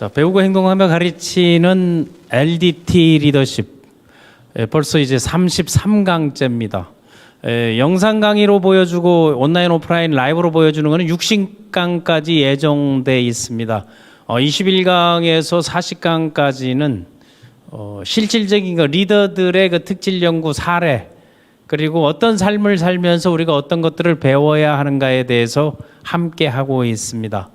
자, 배우고 행동하며 가르치는 LDT 리더십. 벌써 이제 33강째입니다. 영상 강의로 보여주고 온라인 오프라인 라이브로 보여주는 것은 60강까지 예정돼 있습니다. 21강에서 40강까지는 실질적인 리더들의 그 특질 연구 사례, 그리고 어떤 삶을 살면서 우리가 어떤 것들을 배워야 하는가에 대해서 함께 하고 있습니다.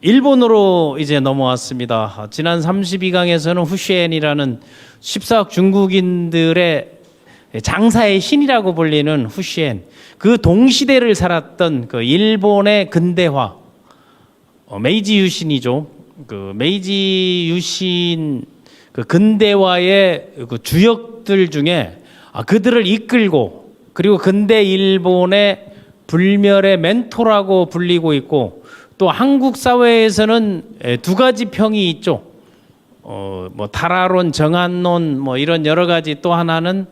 일본으로 이제 넘어왔습니다. 지난 32강에서는 후시엔이라는 14억 중국인들의 장사의 신이라고 불리는 후시엔, 그 동시대를 살았던 그 일본의 근대화, 메이지 유신이죠. 그 메이지 유신 그 근대화의 그 주역들 중에 그들을 이끌고, 그리고 근대 일본의 불멸의 멘토라고 불리고 있고, 또 한국 사회에서는 두 가지 평이 있죠. 뭐 타라론, 정한론, 뭐 이런 여러 가지. 또 하나는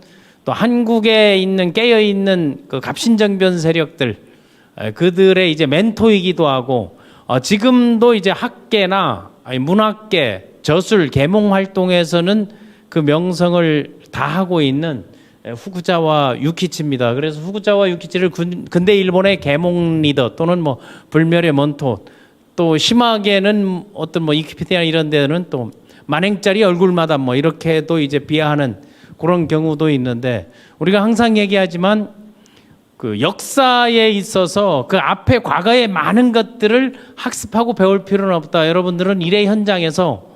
또 한국에 있는 깨어 있는 그 갑신정변 세력들, 그들의 이제 멘토이기도 하고, 지금도 이제 학계나 문학계, 저술, 계몽 활동에서는 그 명성을 다 하고 있는 후쿠자와 유키치입니다. 그래서 후쿠자와 유키치를 근대 일본의 계몽 리더 또는 뭐 불멸의 멘토, 또 심하게는 어떤 뭐 위키피디아 이런 데는 또 만행짜리 얼굴마다 뭐 이렇게도 이제 비하하는 그런 경우도 있는데, 우리가 항상 얘기하지만 그 역사에 있어서 그 앞에 과거의 많은 것들을 학습하고 배울 필요는 없다. 여러분들은 일의 현장에서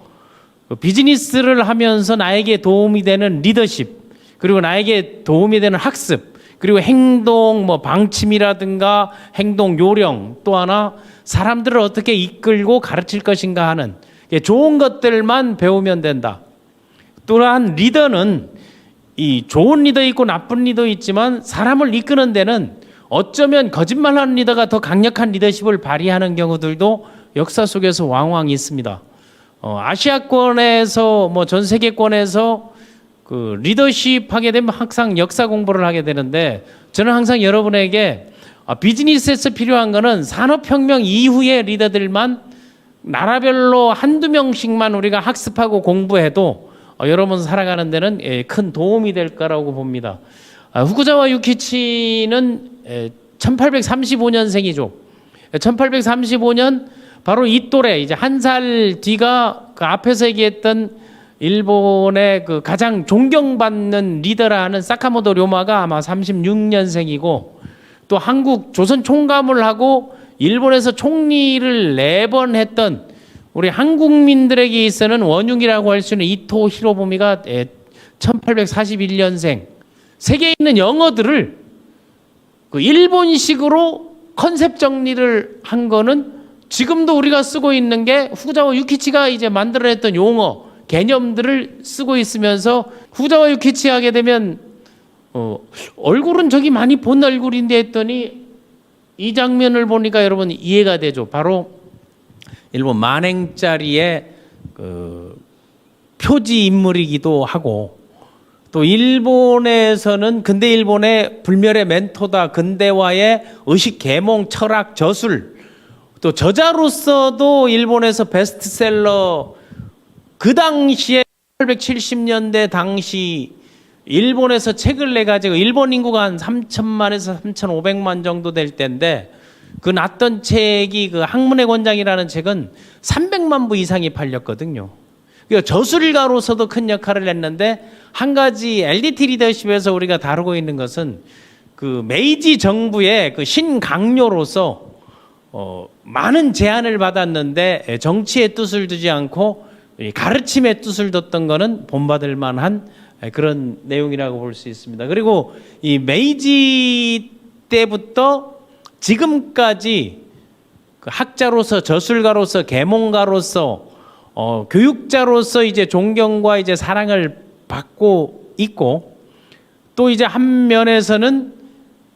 비즈니스를 하면서 나에게 도움이 되는 리더십, 그리고 나에게 도움이 되는 학습, 그리고 행동 뭐 방침이라든가 행동 요령, 또 하나 사람들을 어떻게 이끌고 가르칠 것인가 하는 좋은 것들만 배우면 된다. 또한 리더는 이 좋은 리더 있고 나쁜 리더 있지만 사람을 이끄는 데는 어쩌면 거짓말하는 리더가 더 강력한 리더십을 발휘하는 경우들도 역사 속에서 왕왕 있습니다. 아시아권에서 뭐 전 세계권에서 그 리더십 하게 되면 항상 역사 공부를 하게 되는데, 저는 항상 여러분에게 비즈니스에서 필요한 거는 산업혁명 이후의 리더들만 나라별로 한두 명씩만 우리가 학습하고 공부해도 여러분 살아가는 데는 큰 도움이 될 거라고 봅니다. 후쿠자와 유키치는 1835년생이죠. 1835년 바로 이 또래, 이제 한 살 뒤가 그 앞에서 얘기했던 일본의 그 가장 존경받는 리더라는 사카모토 료마가 아마 36년생이고, 또 한국 조선 총감을 하고 일본에서 총리를 4번 했던 우리 한국민들에게 있어서는 원흉이라고 할 수 있는 이토 히로부미가 1841년생. 세계에 있는 영어들을 그 일본식으로 컨셉 정리를 한 거는 지금도 우리가 쓰고 있는 게 후쿠자와 유키치가 이제 만들어냈던 용어, 개념들을 쓰고 있으면서, 후쿠자와 유키치 하게 되면 얼굴은 저기 많이 본 얼굴인데 했더니 이 장면을 보니까 여러분 이해가 되죠. 바로 일본 만행짜리의 그 표지 인물이기도 하고, 또 일본에서는 근대 일본의 불멸의 멘토다, 근대화의 의식 계몽, 철학, 저술, 또 저자로서도 일본에서 베스트셀러, 그 당시에 1870년대 당시 일본에서 책을 내가지고, 일본 인구가 한 3천만에서 3,500만 정도 될 때인데, 그 났던 책이 그 학문의 권장이라는 책은 300만 부 이상이 팔렸거든요. 그러니까 저술가로서도 큰 역할을 했는데, 한 가지 LDT 리더십에서 우리가 다루고 있는 것은 그 메이지 정부의 그 신강요로서 많은 제안을 받았는데 정치의 뜻을 두지 않고 가르침의 뜻을 뒀던 거는 본받을 만한 그런 내용이라고 볼 수 있습니다. 그리고 이 메이지 때부터 지금까지 그 학자로서, 저술가로서, 계몽가로서, 교육자로서 이제 존경과 이제 사랑을 받고 있고, 또 이제 한 면에서는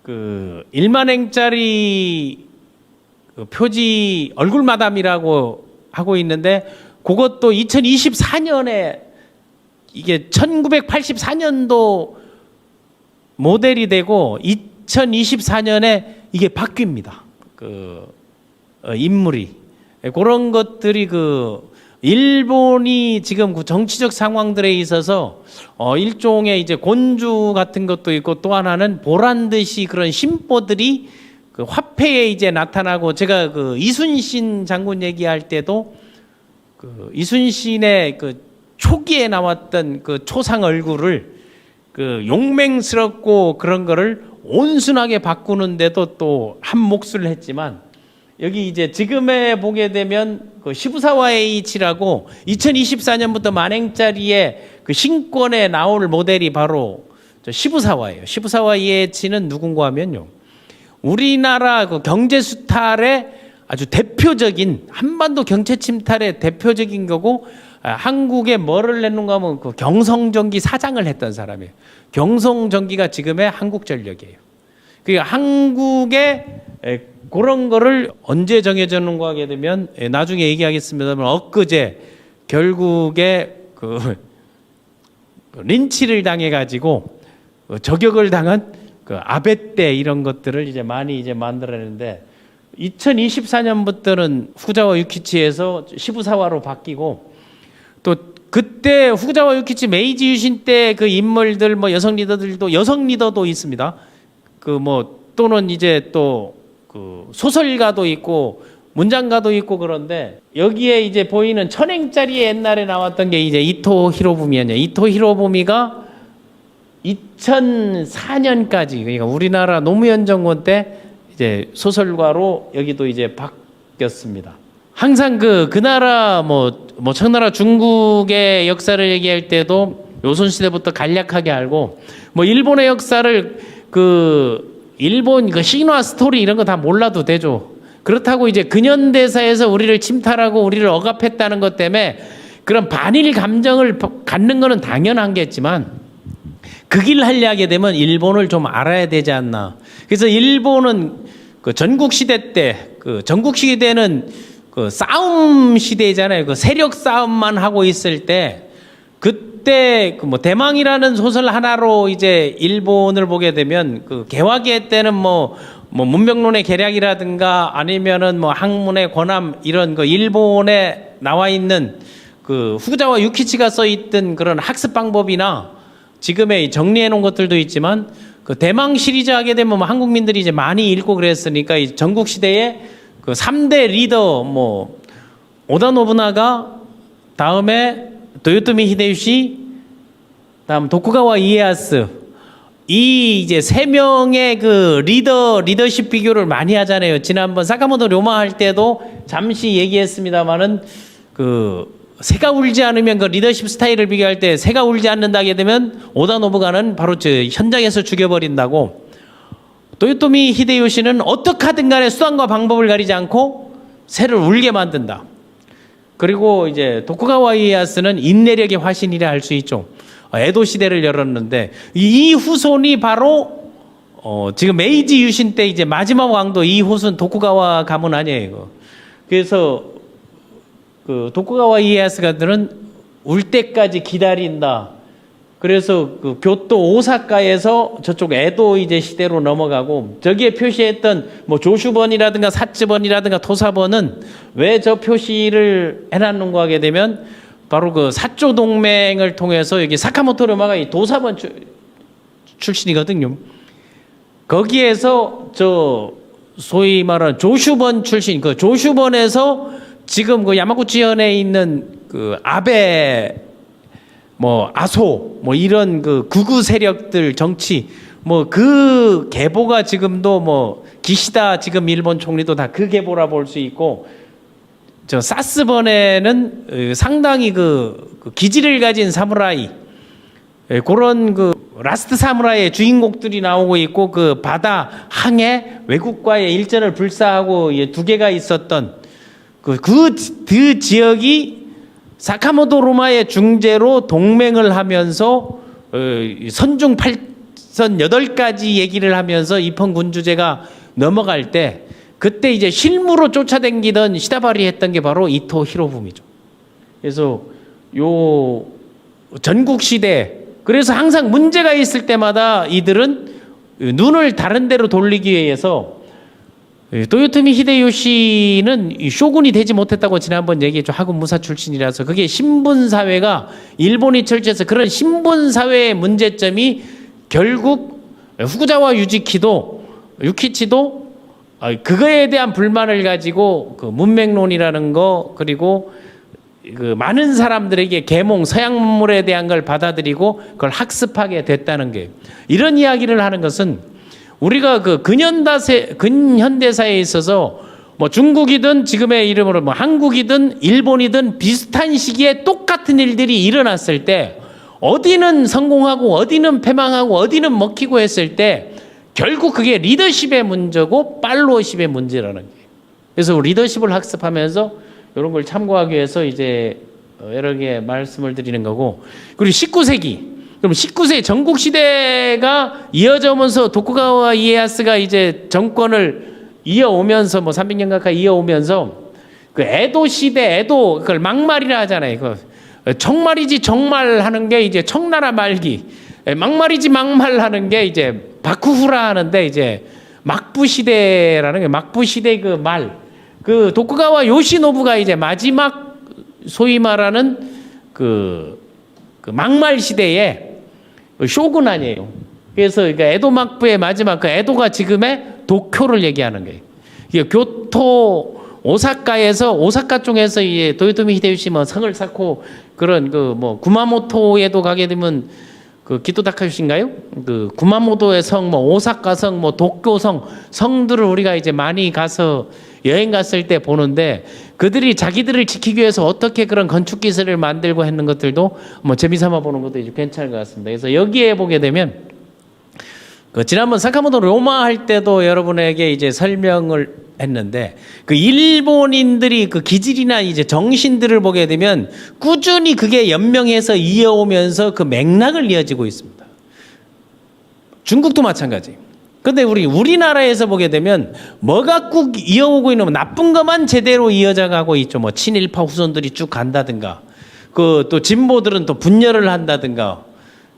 그 1만행짜리 그 표지 얼굴 마담이라고 하고 있는데, 그것도 2024년에 이게 1984년도 모델이 되고 2024년에 이게 바뀝니다. 그 인물이. 그런 것들이 일본이 지금 그 정치적 상황들에 있어서 일종의 이제 곤주 같은 것도 있고, 또 하나는 보란 듯이 그런 심보들이 그 화폐에 이제 나타나고, 제가 이순신 장군 얘기할 때도 이순신의 초기에 나왔던 초상 얼굴을 용맹스럽고 그런 거를 온순하게 바꾸는데도 또 한 몫을 했지만, 여기 이제 지금에 보게 되면 시부사와 H라고 2024년부터 만행짜리의 신권에 나올 모델이 바로 시부사와예요. 시부사와 H는 누군가 하면요, 우리나라 경제 수탈의 아주 대표적인, 한반도 경제 침탈의 대표적인 거고, 한국에 뭐를 냈는가 하면 경성전기 사장을 했던 사람이에요. 경성전기가 지금의 한국전력이에요. 그러니까 한국의 그런 거를 언제 정해졌는가 하게 되면 나중에 얘기하겠습니다만, 엊그제 결국에 린치를 당해가지고 저격을 당한 아베 때 이런 것들을 이제 많이 이제 만들어내는데, 2024년부터는 후쿠자와 유키치에서 시부사와로 바뀌고, 또 그때 후쿠자와 유키치 메이지 유신 때 인물들, 여성 리더도 있습니다. 또는 이제 또 소설가도 있고 문장가도 있고, 그런데 여기에 이제 보이는 천행짜리에 옛날에 나왔던 게 이제 이토 히로부미였냐. 이토 히로부미가 2004년까지, 그러니까 우리나라 노무현 정권 때 이제 소설가로 여기도 이제 바뀌었습니다. 항상 그 나라 청나라 중국의 역사를 얘기할 때도 요선시대부터 간략하게 알고, 일본의 역사를 일본 신화 스토리 이런 거 다 몰라도 되죠. 그렇다고 이제 근현대사에서 우리를 침탈하고 우리를 억압했다는 것 때문에 그런 반일 감정을 갖는 거는 당연한 게지만, 그 길 하려게 되면 일본을 좀 알아야 되지 않나. 그래서 일본은 전국 시대 때, 전국 시대는 싸움 시대잖아요. 세력 싸움만 하고 있을 때, 그때 대망이라는 소설 하나로 이제 일본을 보게 되면 개화기 때는 문명론의 계략이라든가 아니면은 학문의 권함 이런 일본에 나와 있는 후쿠자와 유키치가 써 있던 그런 학습 방법이나 지금의 정리해 놓은 것들도 있지만, 대망 시리즈 하게 되면 한국민들이 이제 많이 읽고 그랬으니까 이 전국 시대의 3대 리더 오다 노부나가, 다음에 도요토미 히데요시, 다음 도쿠가와 이에야스, 이 이제 세 명의 리더십 비교를 많이 하잖아요. 지난번 사카모토 료마 할 때도 잠시 얘기했습니다만은 새가 울지 않으면 리더십 스타일을 비교할 때, 새가 울지 않는다게 되면 오다 노부가는 바로 현장에서 죽여버린다고, 도요토미 히데요시는 어떻게 하든 간에 수단과 방법을 가리지 않고 새를 울게 만든다. 그리고 이제 도쿠가와 이에야스는 인내력의 화신이라 할 수 있죠. 에도 시대를 열었는데, 이 후손이 바로 지금 메이지 유신 때 이제 마지막 왕도 이 후손 도쿠가와 가문 아니에요. 그래서 도쿠가와 이에야스가들은 울 때까지 기다린다. 그래서 교토 오사카에서 저쪽 에도 이제 시대로 넘어가고, 저기에 표시했던 조슈번이라든가 사츠번이라든가 토사번은 왜 저 표시를 해놨는가 하게 되면, 바로 사조 동맹을 통해서 여기 사카모토 료마가 이 도사번 출신이거든요. 거기에서 소위 말하는 조슈번 출신, 조슈번에서 지금 야마구치현에 있는 아베, 아소, 이런 극우 세력들 정치, 그 계보가 지금도 기시다 지금 일본 총리도 다 그 계보라 볼 수 있고, 사스번에는 상당히 기질을 가진 사무라이, 그런 라스트 사무라이의 주인공들이 나오고 있고, 바다 항해 외국과의 일전을 불사하고 두 개가 있었던 그 지역이 사카모토 로마의 중재로 동맹을 하면서 선중 8선 8가지 얘기를 하면서 입헌군주제가 넘어갈 때, 그때 이제 실무로 쫓아다니던 시다바리 했던 게 바로 이토 히로부미죠. 그래서 요 전국 시대, 그래서 항상 문제가 있을 때마다 이들은 눈을 다른 데로 돌리기 위해서 도요토미 히데요시는 쇼군이 되지 못했다고 지난번 얘기했죠. 하급 무사 출신이라서. 그게 신분 사회가 일본이 철저해서 그런 신분 사회의 문제점이 결국 후쿠자와 유키치도 그거에 대한 불만을 가지고 그 문맥론이라는 거, 그리고 그 많은 사람들에게 계몽 서양 문물에 대한 걸 받아들이고 그걸 학습하게 됐다는 게, 이런 이야기를 하는 것은 우리가 그 근현대사에 있어서 뭐 중국이든 지금의 이름으로 뭐 한국이든 일본이든 비슷한 시기에 똑같은 일들이 일어났을 때 어디는 성공하고 어디는 패망하고 어디는 먹히고 했을 때 결국 그게 리더십의 문제고 팔로워십의 문제라는 거예요. 그래서 리더십을 학습하면서 이런 걸 참고하기 위해서 이제 여러 개 말씀을 드리는 거고, 그리고 19세기, 그럼 19세기 전국 시대가 이어져 오면서 도쿠가와 이에야스가 이제 정권을 이어오면서 뭐 300년 가까이 이어오면서 그 에도 시대, 에도 그걸 막말이라 하잖아요. 그 정말이지 정말 하는 게 이제 청나라 말기, 막말이지 막말 하는 게 이제 바쿠후라 하는데 이제 막부 시대라는 게, 막부 시대 그 말, 그 도쿠가와 요시노부가 이제 마지막 소위 말하는 그 막말 시대에 쇼군 아니에요. 그래서 그러니까 에도 막부의 마지막, 그 에도가 지금의 도쿄를 얘기하는 거예요. 이게 교토 오사카에서, 오사카 쪽에서 이제 도요토미 히데요시 뭐 성을 쌓고 그런 그 뭐 구마모토에도 가게 되면 그 기토 다카요시인가요? 그 구마모토의 성, 뭐 오사카 성, 뭐 도쿄 성들을 우리가 이제 많이 가서 여행 갔을 때 보는데, 그들이 자기들을 지키기 위해서 어떻게 그런 건축 기술을 만들고 했는 것들도 뭐 재미삼아 보는 것도 이제 괜찮을 것 같습니다. 그래서 여기에 보게 되면 그 지난번 사카모토 로마 할 때도 여러분에게 이제 설명을 했는데, 그 일본인들이 그 기질이나 이제 정신들을 보게 되면 꾸준히 그게 연명해서 이어오면서 그 맥락을 이어지고 있습니다. 중국도 마찬가지. 근데 우리나라에서 보게 되면 뭐가 꾹 이어오고 있는, 나쁜 것만 제대로 이어져 가고 있죠. 뭐 친일파 후손들이 쭉 간다든가, 그 또 진보들은 또 분열을 한다든가.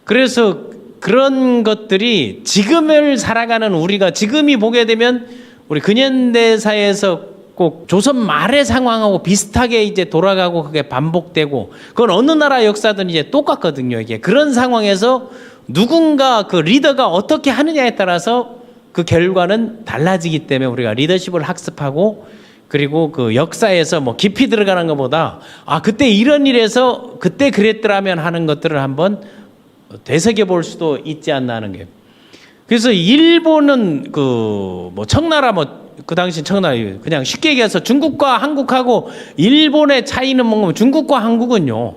그래서 그런 것들이 지금을 살아가는 우리가 지금이 보게 되면 우리 근현대사에서 꼭 조선 말의 상황하고 비슷하게 이제 돌아가고 그게 반복되고, 그건 어느 나라 역사든 이제 똑같거든요. 이게 그런 상황에서 누군가 그 리더가 어떻게 하느냐에 따라서 그 결과는 달라지기 때문에 우리가 리더십을 학습하고, 그리고 그 역사에서 뭐 깊이 들어가는 것보다 그때 이런 일에서 그때 그랬더라면 하는 것들을 한번 되새겨 볼 수도 있지 않나 하는 게. 그래서 일본은 그 뭐 청나라, 뭐 그 당시 청나라, 그냥 쉽게 얘기해서 중국과 한국하고 일본의 차이는 뭔가, 중국과 한국은요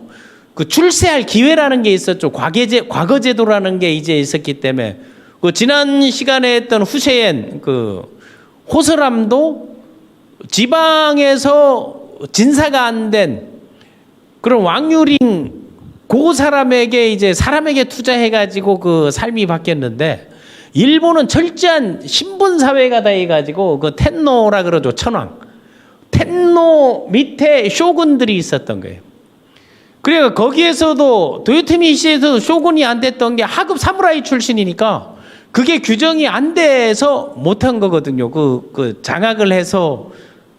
그 출세할 기회라는 게 있었죠. 과거 제도라는 게 이제 있었기 때문에, 그 지난 시간에 했던 후세엔 그 호서람도 지방에서 진사가 안 된 그런 왕유링, 그 사람에게 투자해가지고 그 삶이 바뀌었는데, 일본은 철저한 신분 사회가 다 해가지고 그 텐노라 그러죠. 천황. 텐노 밑에 쇼군들이 있었던 거예요. 그러니까 거기에서도 도요토미 시에서도 쇼군이 안 됐던 게 하급 사무라이 출신이니까 그게 규정이 안 돼서 못한 거거든요. 그 장악을 해서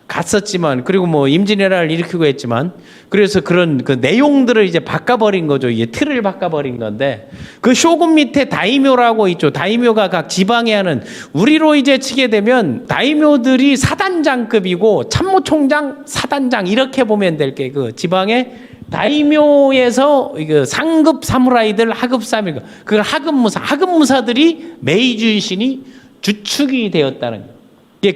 갔었지만, 그리고 뭐 임진왜란을 일으키고 했지만, 그래서 그런 그 내용들을 이제 바꿔버린 거죠. 이게 틀을 바꿔버린 건데, 그 쇼군 밑에 다이묘라고 있죠. 다이묘가 각 지방에 하는, 우리로 이제 치게 되면 다이묘들이 사단장급이고 참모총장, 사단장 이렇게 보면 될 게, 그 지방에 다이묘에서 그 상급 사무라이들, 하급 사무라이, 그 하급무사들이 메이주이신이 주축이 되었다는 거예요.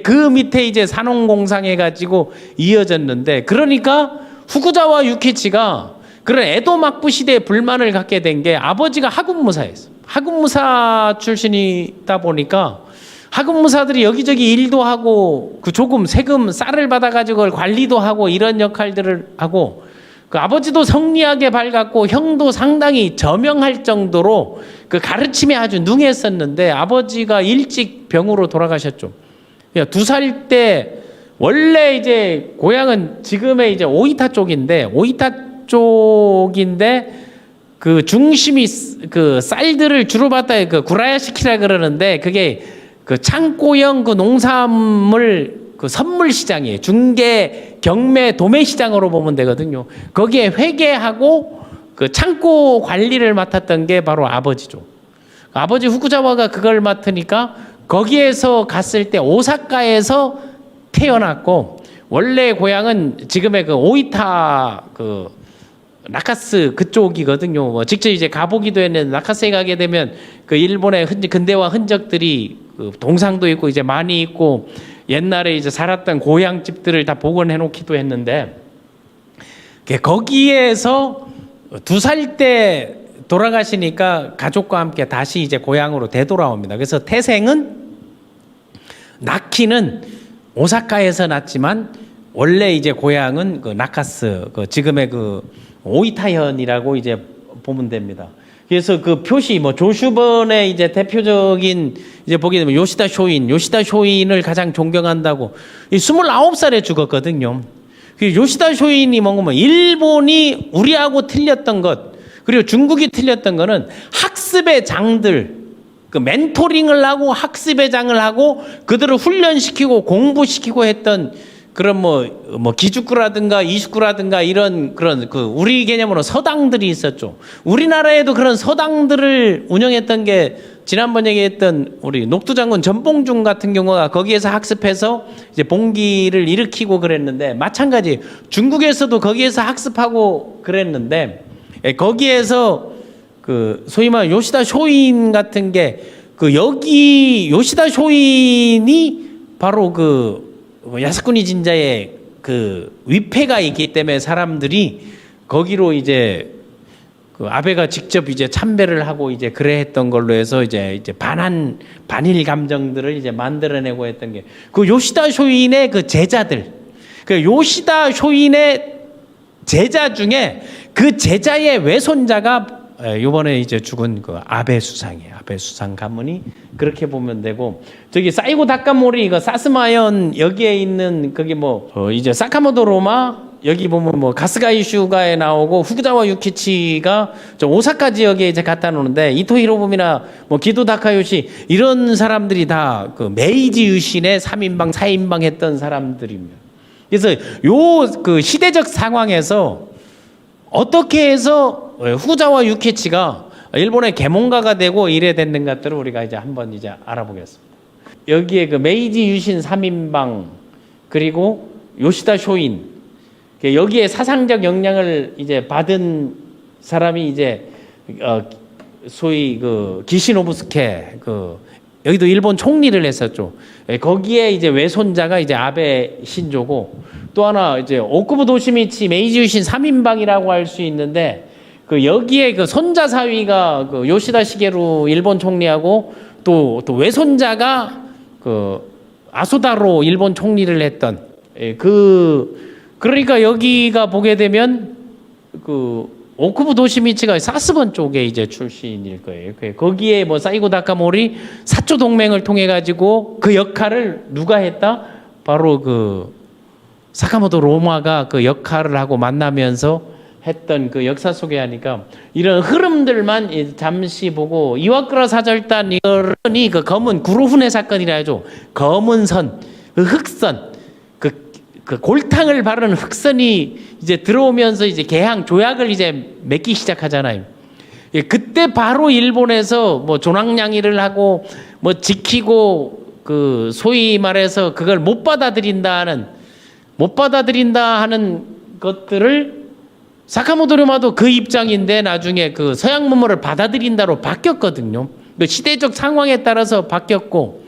그 밑에 이제 산업공상 해가지고 이어졌는데, 그러니까 후쿠자와 유키치가 그런 에도 막부 시대에 불만을 갖게 된 게 아버지가 하급무사였어. 하급무사 출신이다 보니까 하급무사들이 여기저기 일도 하고 그 조금 세금 쌀을 받아가지고 그걸 관리도 하고 이런 역할들을 하고, 그 아버지도 성리하게 밝았고 형도 상당히 저명할 정도로 그 가르침에 아주 능했었는데, 아버지가 일찍 병으로 돌아가셨죠. 2살 때, 원래 이제 고향은 지금의 이제 오이타 쪽인데 그 중심이 그 쌀들을 주로 받다 그 구라야시키라 그러는데, 그게 그 창고형 그 농산물 그 선물 시장이에요. 중개, 경매, 도매 시장으로 보면 되거든요. 거기에 회계하고 그 창고 관리를 맡았던 게 바로 아버지죠. 아버지 후쿠자와가 그걸 맡으니까 거기에서 갔을 때 오사카에서 태어났고 원래 고향은 지금의 그 오이타 그 나카스 그쪽이거든요. 뭐 직접 이제 가보기도 했는데 나카스에 가게 되면 그 일본의 근대화 흔적들이 그 동상도 있고 이제 많이 있고 옛날에 이제 살았던 고향 집들을 다 복원해 놓기도 했는데 거기에서 2살 때 돌아가시니까 가족과 함께 다시 이제 고향으로 되돌아옵니다. 그래서 태생은 낳기는 오사카에서 낳지만 원래 이제 고향은 그 나카스 그 지금의 그 오이타현이라고 이제 보면 됩니다. 그래서 그 표시 뭐 조슈번의 이제 대표적인 이제 보게 되면 요시다 쇼인을 가장 존경한다고 29살에 죽었거든요. 그 요시다 쇼인이 뭔가 일본이 우리하고 틀렸던 것 그리고 중국이 틀렸던 거는 학습의 장들 그 멘토링을 하고 학습의 장을 하고 그들을 훈련시키고 공부시키고 했던 그런 뭐 기죽구라든가 이죽구라든가 이런 그런 그 우리 개념으로 서당들이 있었죠. 우리나라에도 그런 서당들을 운영했던 게 지난번 얘기했던 우리 녹두장군 전봉중 같은 경우가 거기에서 학습해서 이제 봉기를 일으키고 그랬는데 마찬가지 중국에서도 거기에서 학습하고 그랬는데 거기에서 그 소위 말하는 요시다 쇼인 같은 게 그 여기 요시다 쇼인이 바로 그 야스쿠니 진자의 그 위패가 있기 때문에 사람들이 거기로 이제 그 아베가 직접 이제 참배를 하고 이제 그래 했던 걸로 해서 이제 반일 감정들을 이제 만들어내고 했던 게 그 요시다 쇼인의 그 제자들 그 요시다 쇼인의 제자 중에 그 제자의 외손자가 이번에 이제 죽은 그 아베 수상이에요. 아베 수상 가문이 그렇게 보면 되고 저기 사이고 다카모리 이거 사스마현 여기에 있는 거기 뭐 이제 사카모토 로마 여기 보면 뭐 가스가이 슈가에 나오고 후쿠자와 유키치가 저 오사카 지역에 이제 갖다 놓는데 이토 히로부미나 뭐 기도 다카요시 이런 사람들이 다 그 메이지 유신의 3인방 4인방 했던 사람들입니다. 그래서 요 그 시대적 상황에서 어떻게 해서 후쿠자와 유키치가 일본의 계몽가가 되고 이래 됐는 것들을 우리가 이제 한번 이제 알아보겠습니다. 여기에 그 메이지 유신 3인방 그리고 요시다 쇼인 여기에 사상적 영향을 이제 받은 사람이 이제 소위 그 기시노부스케 그 여기도 일본 총리를 했었죠. 거기에 이제 외손자가 이제 아베 신조고 또 하나 이제 오쿠부 도시미치 메이지 유신 3인방이라고 할 수 있는데 그 여기에 그 손자 사위가 그 요시다 시게루 일본 총리하고 또 외손자가 그 아소다로 일본 총리를 했던 그러니까 여기가 보게 되면 그 오쿠부 도시미치가 사스번 쪽에 이제 출신일 거예요. 거기에 뭐 사이고 다카모리 사초 동맹을 통해 가지고 그 역할을 누가 했다? 바로 그 사카모토 로마가 그 역할을 하고 만나면서 했던 그 역사 속에 하니까 이런 흐름들만 잠시 보고 이와쿠라 사절단 이거니 그 검은 구로훈의 사건이라 하죠. 검은 선, 그 흑선, 그 골탕을 바르는 흑선이 이제 들어오면서 이제 개항 조약을 이제 맺기 시작하잖아요. 그때 바로 일본에서 뭐 조낭냥이를 하고 뭐 지키고 그 소위 말해서 그걸 못 받아들인다 하는 것들을 사카모토 료마도 그 입장인데 나중에 그 서양 문물을 받아들인다로 바뀌었거든요. 그 시대적 상황에 따라서 바뀌었고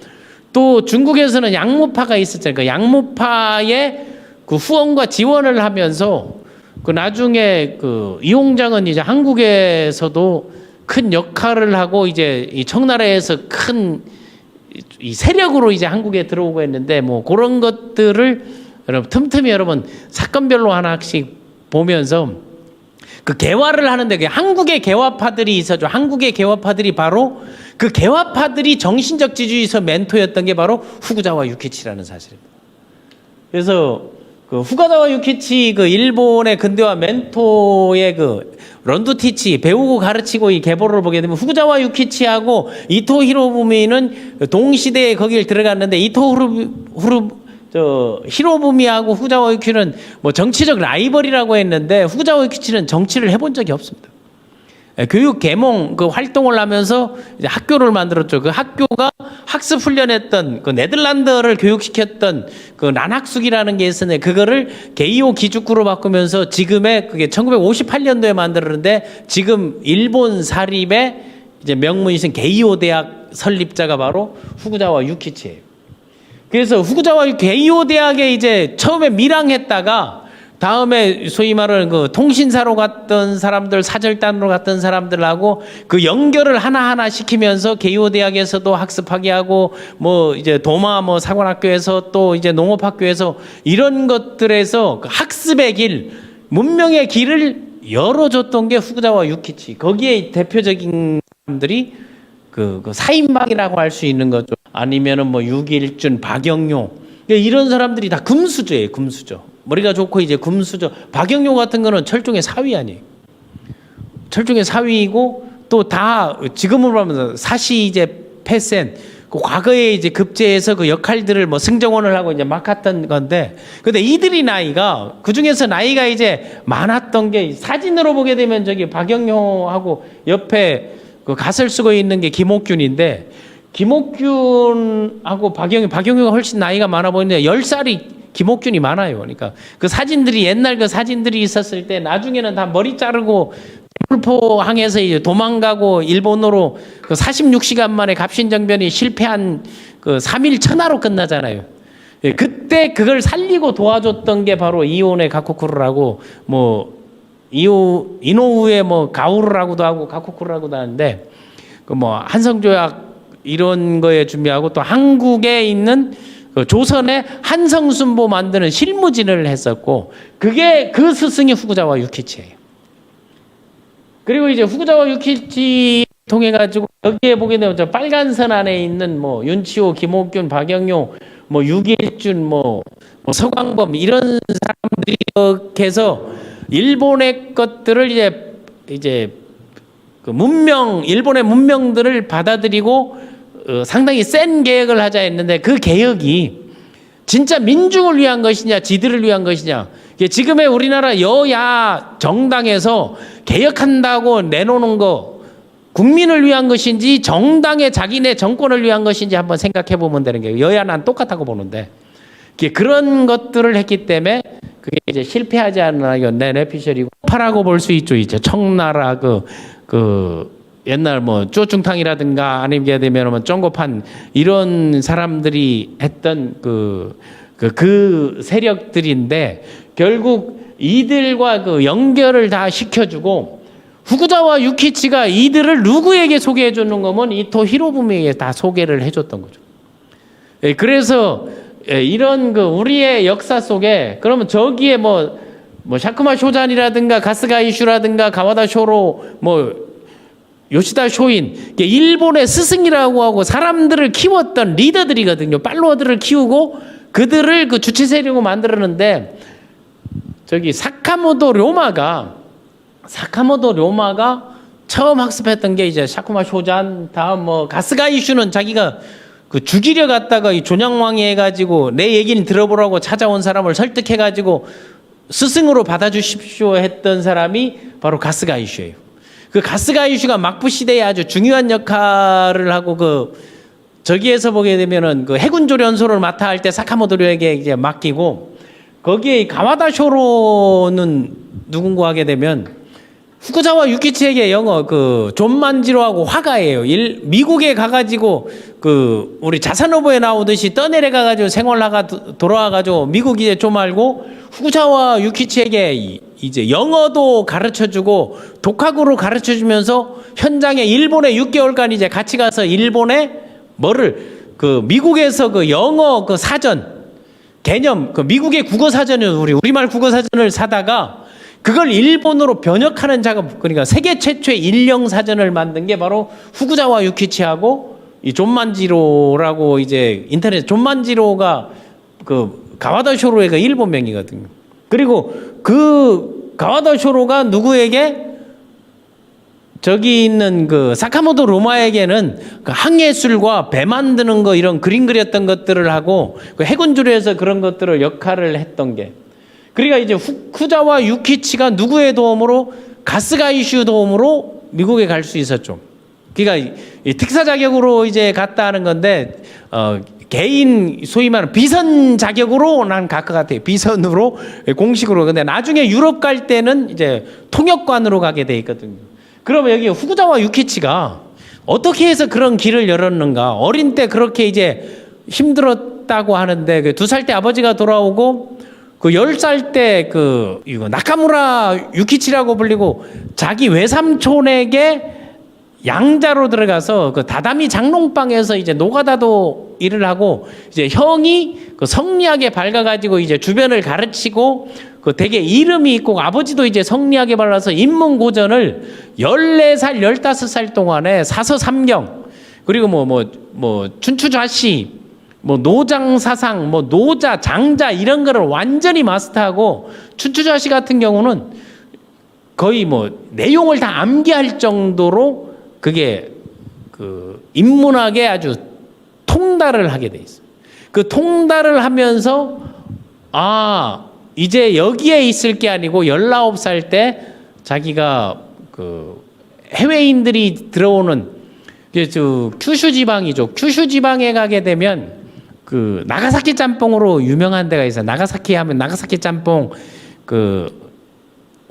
또 중국에서는 양무파가 있었잖아요. 그 양무파의 그 후원과 지원을 하면서 그 나중에 그 이홍장은 이제 한국에서도 큰 역할을 하고 이제 이 청나라에서 큰 이 세력으로 이제 한국에 들어오고 했는데 뭐 그런 것들을 여러분 틈틈이 여러분 사건별로 하나씩 보면서 그 개화를 하는데 한국의 개화파들이 있었죠. 한국의 개화파들이 바로 그 개화파들이 정신적 지주에서 멘토였던 게 바로 후쿠자와 유키치라는 사실입니다. 그래서 그 후가다와 유키치 그 일본의 근대화 멘토의 그 런두티치 배우고 가르치고 이 계보를 보게 되면 후가다와 유키치하고 이토 히로부미는 동시대에 거길 들어갔는데 히로부미하고 후가다와 유키치는 뭐 정치적 라이벌이라고 했는데 후가다와 유키치는 정치를 해본 적이 없습니다. 교육 계몽 그 활동을 하면서 이제 학교를 만들었죠. 그 학교가 학습 훈련했던 그 네덜란드를 교육시켰던 그 란학숙이라는 게 있었는데 그거를 게이오 기죽구로 바꾸면서 지금의 그게 1958년도에 만들었는데 지금 일본 사립의 이제 명문이신 게이오 대학 설립자가 바로 후구자와 유키치예요. 그래서 후구자와 게이오 대학에 이제 처음에 밀항했다가 다음에 소위 말하는 그 통신사로 갔던 사람들, 사절단으로 갔던 사람들하고 그 연결을 하나하나 시키면서 게이오 대학에서도 학습하게 하고 뭐 이제 도마 뭐 사관학교에서 또 이제 농업학교에서 이런 것들에서 그 학습의 길, 문명의 길을 열어줬던 게 후구자와 유키치. 거기에 대표적인 사람들이 그 사인방이라고 할 수 있는 거죠. 아니면은 뭐 유길준, 박영용 이런 사람들이 다 금수저예요, 금수저. 머리가 좋고 이제 금수저. 박영용 같은 거는 철종의 사위 아니에요. 철종의 사위이고 또 다 지금으로 하면 사시 이제 패센 그 과거에 이제 급제해서 그 역할들을 뭐 승정원을 하고 이제 맡았던 건데 근데 이들이 나이가 그 중에서 나이가 이제 많았던 게 사진으로 보게 되면 저기 박영용하고 옆에 그 갓을 쓰고 있는 게 김옥균인데 김옥균하고 박영용이 훨씬 나이가 많아 보이는데 10살이 김옥균이 많아요. 그러니까 그 사진들이 옛날 그 사진들이 있었을 때 나중에는 다 머리 자르고 불포항에서 이제 도망가고 일본으로 그 46시간 만에 갑신정변이 실패한 그 3일 천하로 끝나잖아요. 예, 그때 그걸 살리고 도와줬던 게 바로 이온의 가쿠쿠루라고 뭐 이노우의 뭐 가오루라고도 하고 가쿠쿠루라고도 하는데 그 뭐 한성조약 이런 거에 준비하고 또 한국에 있는 그 조선의 한성순보 만드는 실무진을 했었고 그게 그 스승이 후구자와 유키치예요. 그리고 이제 후구자와 유키치 통해 가지고 여기에 보게 되면 저 빨간 선 안에 있는 뭐 윤치호, 김옥균, 박영용, 뭐 유길준, 뭐 서광범 이런 사람들이 이렇게 해서 일본의 것들을 이제 그 일본의 문명들을 받아들이고 상당히 센 개혁을 하자 했는데 그 개혁이 진짜 민중을 위한 것이냐 지들을 위한 것이냐 지금의 우리나라 여야 정당에서 개혁한다고 내놓는 거 국민을 위한 것인지 정당의 자기네 정권을 위한 것인지 한번 생각해 보면 되는 게 여야는 똑같다고 보는데 그런 것들을 했기 때문에 그게 이제 실패하지 않나 이건 내피셜이고 파라고 볼 수 있죠. 이제 청나라 그 옛날 뭐 쪼중탕이라든가 아니면 되면 뭐 쫑고판 이런 사람들이 했던 그 세력들인데 결국 이들과 그 연결을 다 시켜주고 후구자와 유키치가 이들을 누구에게 소개해 주는 거면 이토 히로부미에게 다 소개를 해줬던 거죠. 그래서 이런 그 우리의 역사 속에 그러면 저기에 뭐 샤크마 쇼잔이라든가 가스가 이슈라든가 가와다 쇼로 뭐 요시다 쇼인 일본의 스승이라고 하고 사람들을 키웠던 리더들이거든요. 팔로워들을 키우고 그들을 그 주체 세력으로 만들었는데 저기 사카모토 료마가 처음 학습했던 게 이제 샤쿠마 쇼잔 다음 뭐 가스가 이슈는 자기가 그 죽이려 갔다가 이 존양왕이 해가지고 내 얘기는 들어보라고 찾아온 사람을 설득해가지고 스승으로 받아주십시오 했던 사람이 바로 가스가 이슈예요. 그 가스가 이슈가 막부 시대에 아주 중요한 역할을 하고 저기에서 보게 되면은 그 해군 조련소를 맡아 할 때 사카모토료에게 이제 맡기고 거기에 가와다 쇼로는 누군가 하게 되면 후쿠자와 유키치에게 영어 그 존만지로하고 화가예요. 미국에 가가지고 그 우리 자사노부에 나오듯이 떠내려 가가지고 생활하가 돌아와가지고 미국 이제 좀 알고 후쿠자와 유키치에게 이제 영어도 가르쳐주고 독학으로 가르쳐주면서 현장에 일본에 6개월간 이제 같이 가서 일본에 그 미국에서 그 영어 그 사전 개념 그 미국의 국어 사전을 우리말 국어 사전을 사다가 그걸 일본어로 번역하는 작업 그러니까 세계 최초의 일령 사전을 만든 게 바로 후쿠자와 유키치하고 이 존만지로라고 이제 인터넷 존만지로가 그 가와다 쇼로가 일본 명이거든요. 그리고 그 가와다 쇼로가 누구에게 저기 있는 그 사카모토 로마에게는 그 항해술과 배 만드는 거 이런 그림 그렸던 것들을 하고 그 해군주로에서 그런 것들을 역할을 했던 게 그러니까 이제 후쿠자와 유키치가 누구의 도움으로 가스가이슈 도움으로 미국에 갈 수 있었죠. 그러니까 이 특사 자격으로 이제 갔다 하는 건데 개인 소위 말하는 비선 자격으로 난 갈 것 같아요. 비선으로 공식으로. 근데 나중에 유럽 갈 때는 이제 통역관으로 가게 돼 있거든요. 그러면 여기 후쿠자와 유키치가 어떻게 해서 그런 길을 열었는가? 어린 때 그렇게 이제 힘들었다고 하는데 그 2살 때 아버지가 돌아오고 그 10살 때 그 이거 나카무라 유키치라고 불리고 자기 외삼촌에게 양자로 들어가서 그 다다미 장롱방에서 이제 노가다도 일을 하고 이제 형이 그 성리하게 밝아가지고 이제 주변을 가르치고 그 되게 이름이 있고 아버지도 이제 성리하게 발라서 인문고전을 14살, 15살 동안에 사서삼경 그리고 뭐 춘추좌시 뭐 노장사상 뭐 노자 장자 이런 거를 완전히 마스터하고 춘추좌시 같은 경우는 거의 뭐 내용을 다 암기할 정도로 그게 그 인문학에 아주 통달을 하게 돼 있어요. 그 통달을 하면서 이제 여기에 있을 게 아니고 19살 때 자기가 그 해외인들이 들어오는 저 큐슈 지방이죠. 큐슈 지방에 가게 되면 그 나가사키 짬뽕으로 유명한 데가 있어요. 나가사키 하면 나가사키 짬뽕 그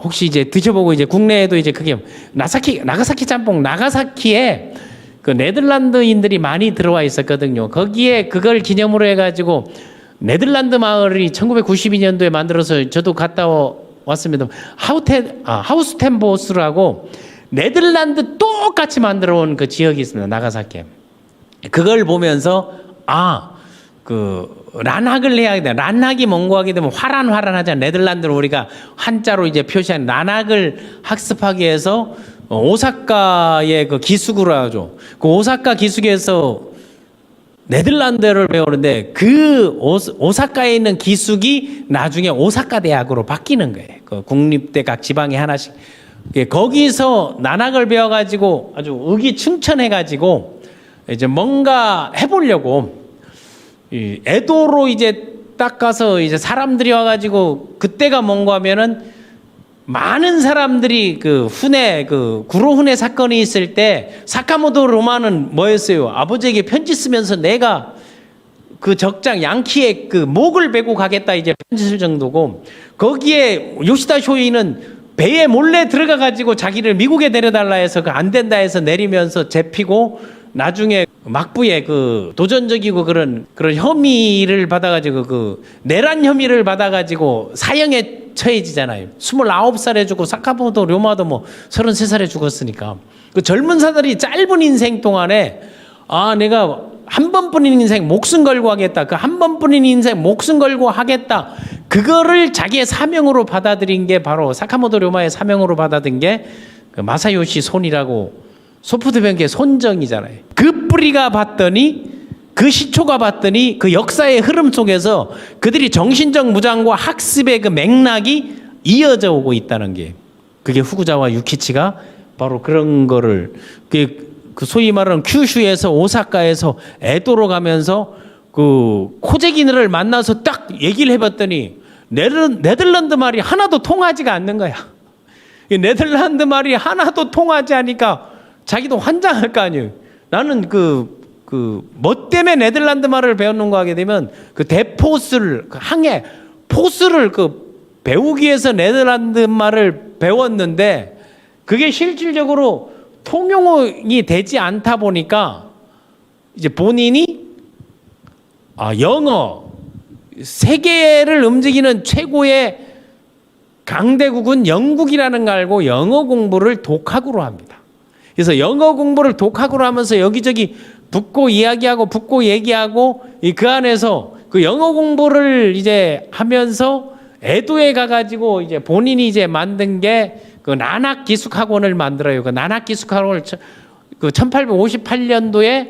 혹시 이제 드셔보고 이제 국내에도 이제 그게 나가사키 짬뽕 나가사키에 그 네덜란드인들이 많이 들어와 있었거든요. 거기에 그걸 기념으로 해가지고 네덜란드 마을이 1992년도에 만들어서 저도 갔다 왔습니다. 하우스텐보스라고 네덜란드 똑같이 만들어 온 그 지역이 있습니다. 나가사키에. 그걸 보면서 그 란학을 해야 돼. 란학이 뭔고 하게 되면 화란하잖아. 네덜란드로 우리가 한자로 이제 표시한 란학을 학습하기 위해서 오사카의 그 기숙으로 하죠. 그 오사카 기숙에서 네덜란드를 배우는데 그 오사카에 있는 기숙이 나중에 오사카 대학으로 바뀌는 거예요. 그 국립대 각 지방에 하나씩. 거기서 난학을 배워가지고 아주 의기충천해가지고 이제 뭔가 해보려고 이 에도로 이제 딱 가서 이제 사람들이 와가지고 그때가 뭔가 하면은 많은 사람들이 그 훈해 그 구로 훈해 사건이 있을 때 사카모토 로마는 뭐였어요? 아버지에게 편지 쓰면서 내가 그 적장 양키의 그 목을 베고 가겠다 이제 편지 쓸 정도고 거기에 요시다 쇼이는 배에 몰래 들어가 가지고 자기를 미국에 내려달라 해서 그 안 된다 해서 내리면서 잡히고 나중에 막부에 그 도전적이고 그런 혐의를 받아가지고 그 내란 혐의를 받아가지고 사형에 처해지잖아요. 29살에 죽고 사카모토 료마도 뭐 33살에 죽었으니까 그 젊은 사들이 짧은 인생 동안에 내가 한 번뿐인 인생 목숨 걸고 하겠다. 그 한 번뿐인 인생 목숨 걸고 하겠다. 그거를 자기의 사명으로 받아들인 게 바로 사카모토 료마의 사명으로 받아든 게 그 마사요시 손이라고 소프트뱅크의 손정이잖아요. 그 뿌리가 봤더니 그 시초가 봤더니 그 역사의 흐름 속에서 그들이 정신적 무장과 학습의 그 맥락이 이어져 오고 있다는 게 그게 후쿠자와 유키치가 바로 그런 거를 그 소위 말하는 큐슈에서 오사카에서 에도로 가면서 그 코제기를 만나서 딱 얘기를 해봤더니 네덜란드 말이 하나도 통하지가 않는 거야. 네덜란드 말이 하나도 통하지 않으니까 자기도 환장할 거 아니에요. 나는 뭐 때문에 네덜란드 말을 배웠는가 하게 되면 그 대포스를, 항해, 포스를 배우기 위해서 네덜란드 말을 배웠는데 그게 실질적으로 통용이 되지 않다 보니까 이제 본인이 영어, 세계를 움직이는 최고의 강대국은 영국이라는 걸 알고 영어 공부를 독학으로 합니다. 그래서 영어 공부를 독학으로 하면서 여기저기 붙고 이야기하고 붙고 얘기하고 그 안에서 그 영어 공부를 이제 하면서 에도에 가가지고 이제 본인이 이제 만든 게 그 난학 기숙학원을 만들어요. 그 난학 기숙학원을 그 1858년도에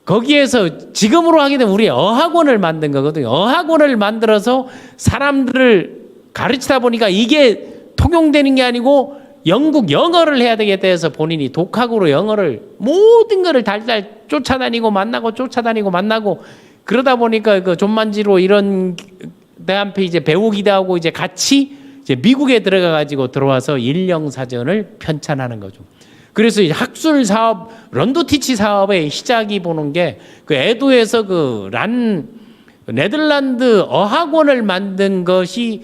거기에서 지금으로 하게 되면 우리 어학원을 만든 거거든요. 어학원을 만들어서 사람들을 가르치다 보니까 이게 통용되는 게 아니고 영국 영어를 해야 되겠다 해서 본인이 독학으로 영어를 모든 거를 달달 쫓아다니고 만나고 쫓아다니고 만나고 그러다 보니까 그 존만지로 이런 대한테 이제 배우기도 하고 이제 같이 이제 미국에 들어가 가지고 들어와서 일령사전을 편찬하는 거죠. 그래서 이제 학술 사업, 런도티치 사업의 시작이 보는 게 그 에도에서 네덜란드 어학원을 만든 것이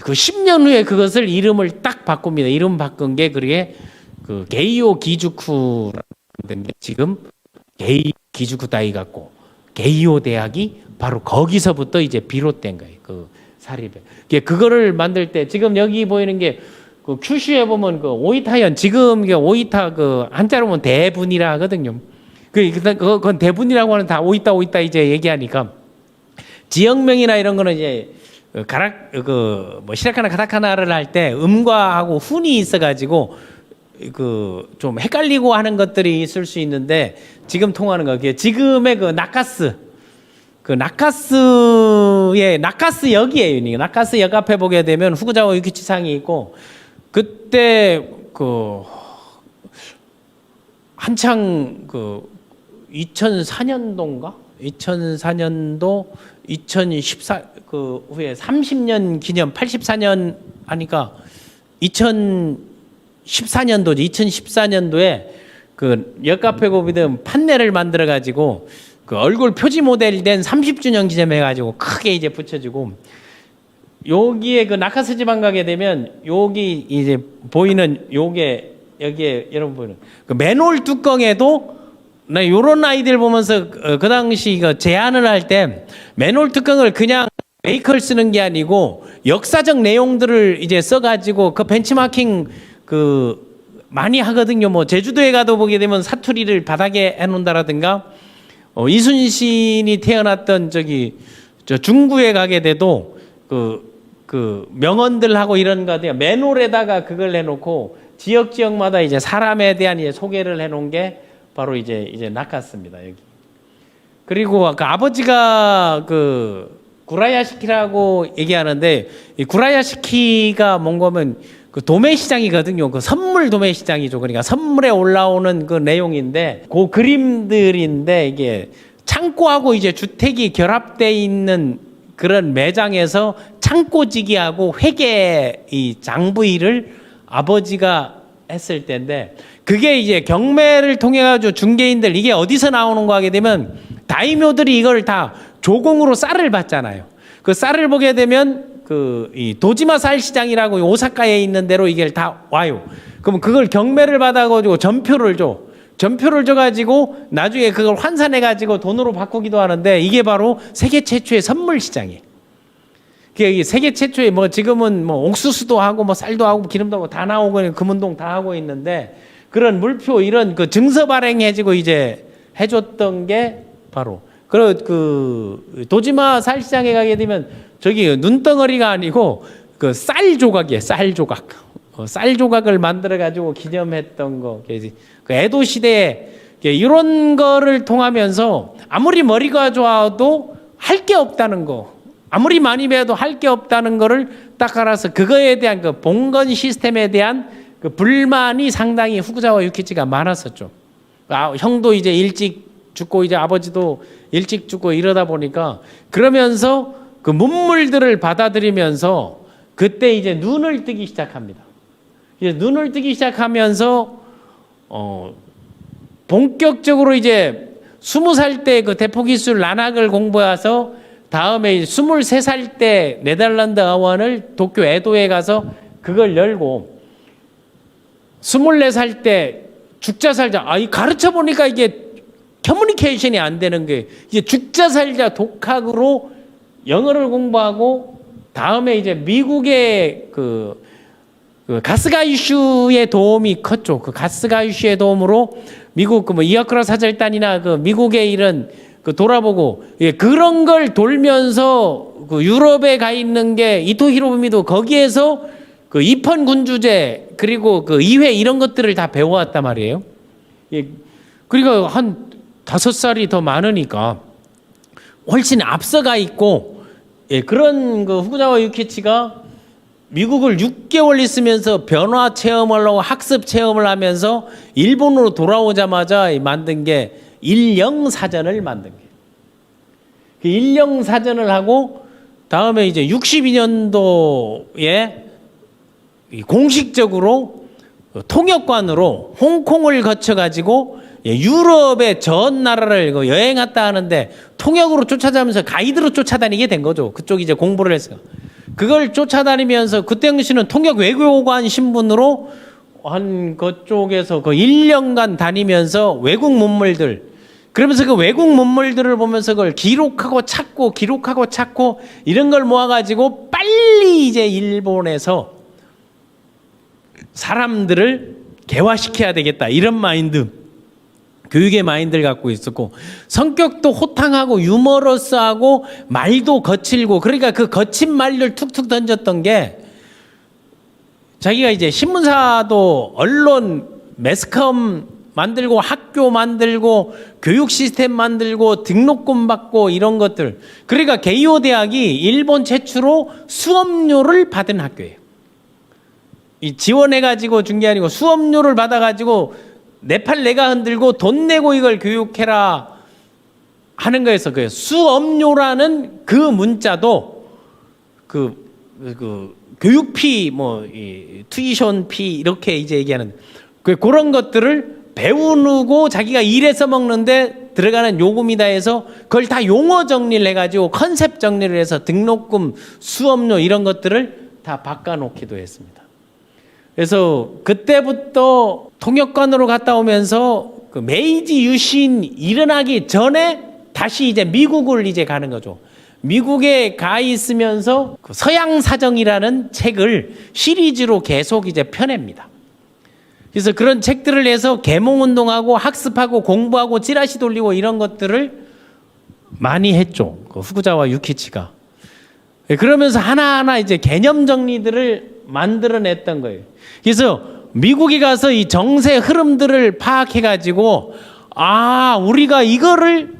그 10년 후에 그것을 이름을 딱 바꿉니다. 이름 바꾼 게 그게 그 게이오 기주쿠라는 게 지금 게이 기주쿠 다이 같고 게이오 대학이 바로 거기서부터 이제 비롯된 거예요. 그 사립에. 그거를 만들 때 지금 여기 보이는 게 그 큐슈에 보면 그 오이타현 지금 오이타 그 한자로 보면 대분이라 하거든요. 그건 대분이라고 하는 다 오이타 이제 얘기하니까 지역명이나 이런 거는 이제 뭐 시라카나 카타카나를 할 때 음과하고 훈이 있어가지고 그 좀 헷갈리고 하는 것들이 있을 수 있는데 지금 통하는 거 지금의 그 나카스의 나카스역이에요. 나카스역 앞에 보게 되면 후쿠자와 유키치상이 있고 그때 그 한창 그 2004년도인가? 2004년도 2014 그 후에 30년 기념 84년 하니까 2014년도지. 2014년도에 그 역카페 고비든 판넬을 만들어 가지고 그 얼굴 표지 모델 된 30주년 기념해 가지고 크게 이제 붙여주고 여기에 그 나카스 지방 가게 되면 여기 이제 보이는 요게 여기에 여러분 보이는 그 맨홀 뚜껑에도 나 요런 아이들 보면서 그 당시 그 제안을 할 때 맨홀 뚜껑을 그냥 메이커를 쓰는 게 아니고 역사적 내용들을 이제 써가지고 그 벤치마킹 그 많이 하거든요. 뭐 제주도에 가도 보게 되면 사투리를 바닥에 해놓는다라든가 이순신이 태어났던 저 중구에 가게 돼도 그 명언들하고 이런 거 같아요. 맨홀에다가 그걸 해놓고 지역마다 이제 사람에 대한 이제 소개를 해놓은 게 바로 이제 나카스입니다. 여기. 그리고 그 아버지가 그 구라야시키라고 얘기하는데 이 구라야시키가 뭔가 하면 그 도매시장이거든요. 그 선물 도매시장이죠. 그러니까 선물에 올라오는 그 내용인데 그 그림들인데 이게 창고하고 이제 주택이 결합되어 있는 그런 매장에서 창고지기하고 회계 이 장부일을 아버지가 했을 때인데 그게 이제 경매를 통해 가지고 중개인들 이게 어디서 나오는 거 하게 되면 다이묘들이 이걸 다 조공으로 쌀을 받잖아요. 그 쌀을 보게 되면 이 도지마 쌀 시장이라고 오사카에 있는 데로 이게 다 와요. 그러면 그걸 경매를 받아가지고 전표를 줘. 전표를 줘가지고 나중에 그걸 환산해가지고 돈으로 바꾸기도 하는데 이게 바로 세계 최초의 선물 시장이에요. 세계 최초의 뭐 지금은 뭐 옥수수도 하고 뭐 쌀도 하고 기름도 하고 다 나오고 금운동 다 하고 있는데 그런 물표 이런 그 증서 발행해지고 이제 해줬던 게 바로 그 도지마 쌀 시장에 가게 되면 저기 눈덩어리가 아니고 그 쌀 조각이에요. 쌀 조각. 쌀 조각을 만들어 가지고 기념했던 거. 그 에도 시대에 이런 거를 통하면서 아무리 머리가 좋아도 할 게 없다는 거. 아무리 많이 배워도 할 게 없다는 거를 딱 알아서 그거에 대한 그 봉건 시스템에 대한 그 불만이 상당히 후쿠자와 유키치가 많았었죠. 형도 이제 일찍 죽고 이제 아버지도 일찍 죽고 이러다 보니까 그러면서 그 문물들을 받아들이면서 그때 이제 눈을 뜨기 시작합니다. 이제 눈을 뜨기 시작하면서 본격적으로 이제 20살 때 그 대포기술 난학을 공부해서 다음에 23살 때 네덜란드 어원을 도쿄 에도에 가서 그걸 열고 24살 때 죽자 살자 가르쳐 보니까 이게 커뮤니케이션이 안 되는 게 이제 죽자 살자 독학으로 영어를 공부하고 다음에 이제 미국의 그 가스가 이슈의 도움이 컸죠. 그 가스가 이슈의 도움으로 미국 그 뭐 이어크라 사절단이나 그 미국의 이런 그 돌아보고 그런 걸 돌면서 그 유럽에 가 있는 게 이토 히로부미도 거기에서 그 입헌 군주제 그리고 그 의회 이런 것들을 다 배워왔단 말이에요. 그러니까 한 5살이 더 많으니까 훨씬 앞서가 있고, 예, 그런 그 후쿠자와 유키치가 미국을 6개월 있으면서 변화 체험을 하고 학습 체험을 하면서 일본으로 돌아오자마자 만든 게 일령 사전을 만든 게. 그 일령 사전을 하고 다음에 이제 62년도에 공식적으로 통역관으로 홍콩을 거쳐 가지고 유럽의 전 나라를 여행 갔다 하는데 통역으로 쫓아다니면서 가이드로 쫓아다니게 된 거죠. 그쪽 이제 공부를 했어요. 그걸 쫓아다니면서 그때 당시는 통역 외교관 신분으로 한 그쪽에서 그 1년간 다니면서 외국 문물들, 그러면서 그 외국 문물들을 보면서 그걸 기록하고 찾고 이런 걸 모아가지고 빨리 이제 일본에서 사람들을 개화시켜야 되겠다, 이런 마인드, 교육의 마인드를 갖고 있었고, 성격도 호탕하고 유머러스하고 말도 거칠고, 그러니까 그 거친 말들 툭툭 던졌던 게, 자기가 이제 신문사도 언론 매스컴 만들고 학교 만들고 교육 시스템 만들고 등록금 받고 이런 것들, 그러니까 게이오 대학이 일본 최초로 수업료를 받은 학교예요. 이 지원해가지고 준 게 아니고 수업료를 받아가지고 내 팔 내가 흔들고 돈 내고 이걸 교육해라 하는 거에서 그 수업료라는 그 문자도 그 교육비 투이션 피 이렇게 이제 얘기하는 그런 것들을 배우고 자기가 일해서 먹는데 들어가는 요금이다 해서 그걸 다 용어 정리를 해가지고 컨셉 정리를 해서 등록금, 수업료 이런 것들을 다 바꿔놓기도 했습니다. 그래서 그때부터 통역관으로 갔다 오면서 그 메이지 유신 일어나기 전에 다시 이제 미국을 이제 가는 거죠. 미국에 가 있으면서 그 서양 사정이라는 책을 시리즈로 계속 이제 펴냅니다. 그래서 그런 책들을 내서 계몽운동하고 학습하고 공부하고 찌라시 돌리고 이런 것들을 많이 했죠. 그 후쿠자와 유키치가. 그러면서 하나하나 이제 개념 정리들을 만들어냈던 거예요. 그래서 미국에 가서 이 정세 흐름들을 파악해가지고, 우리가 이거를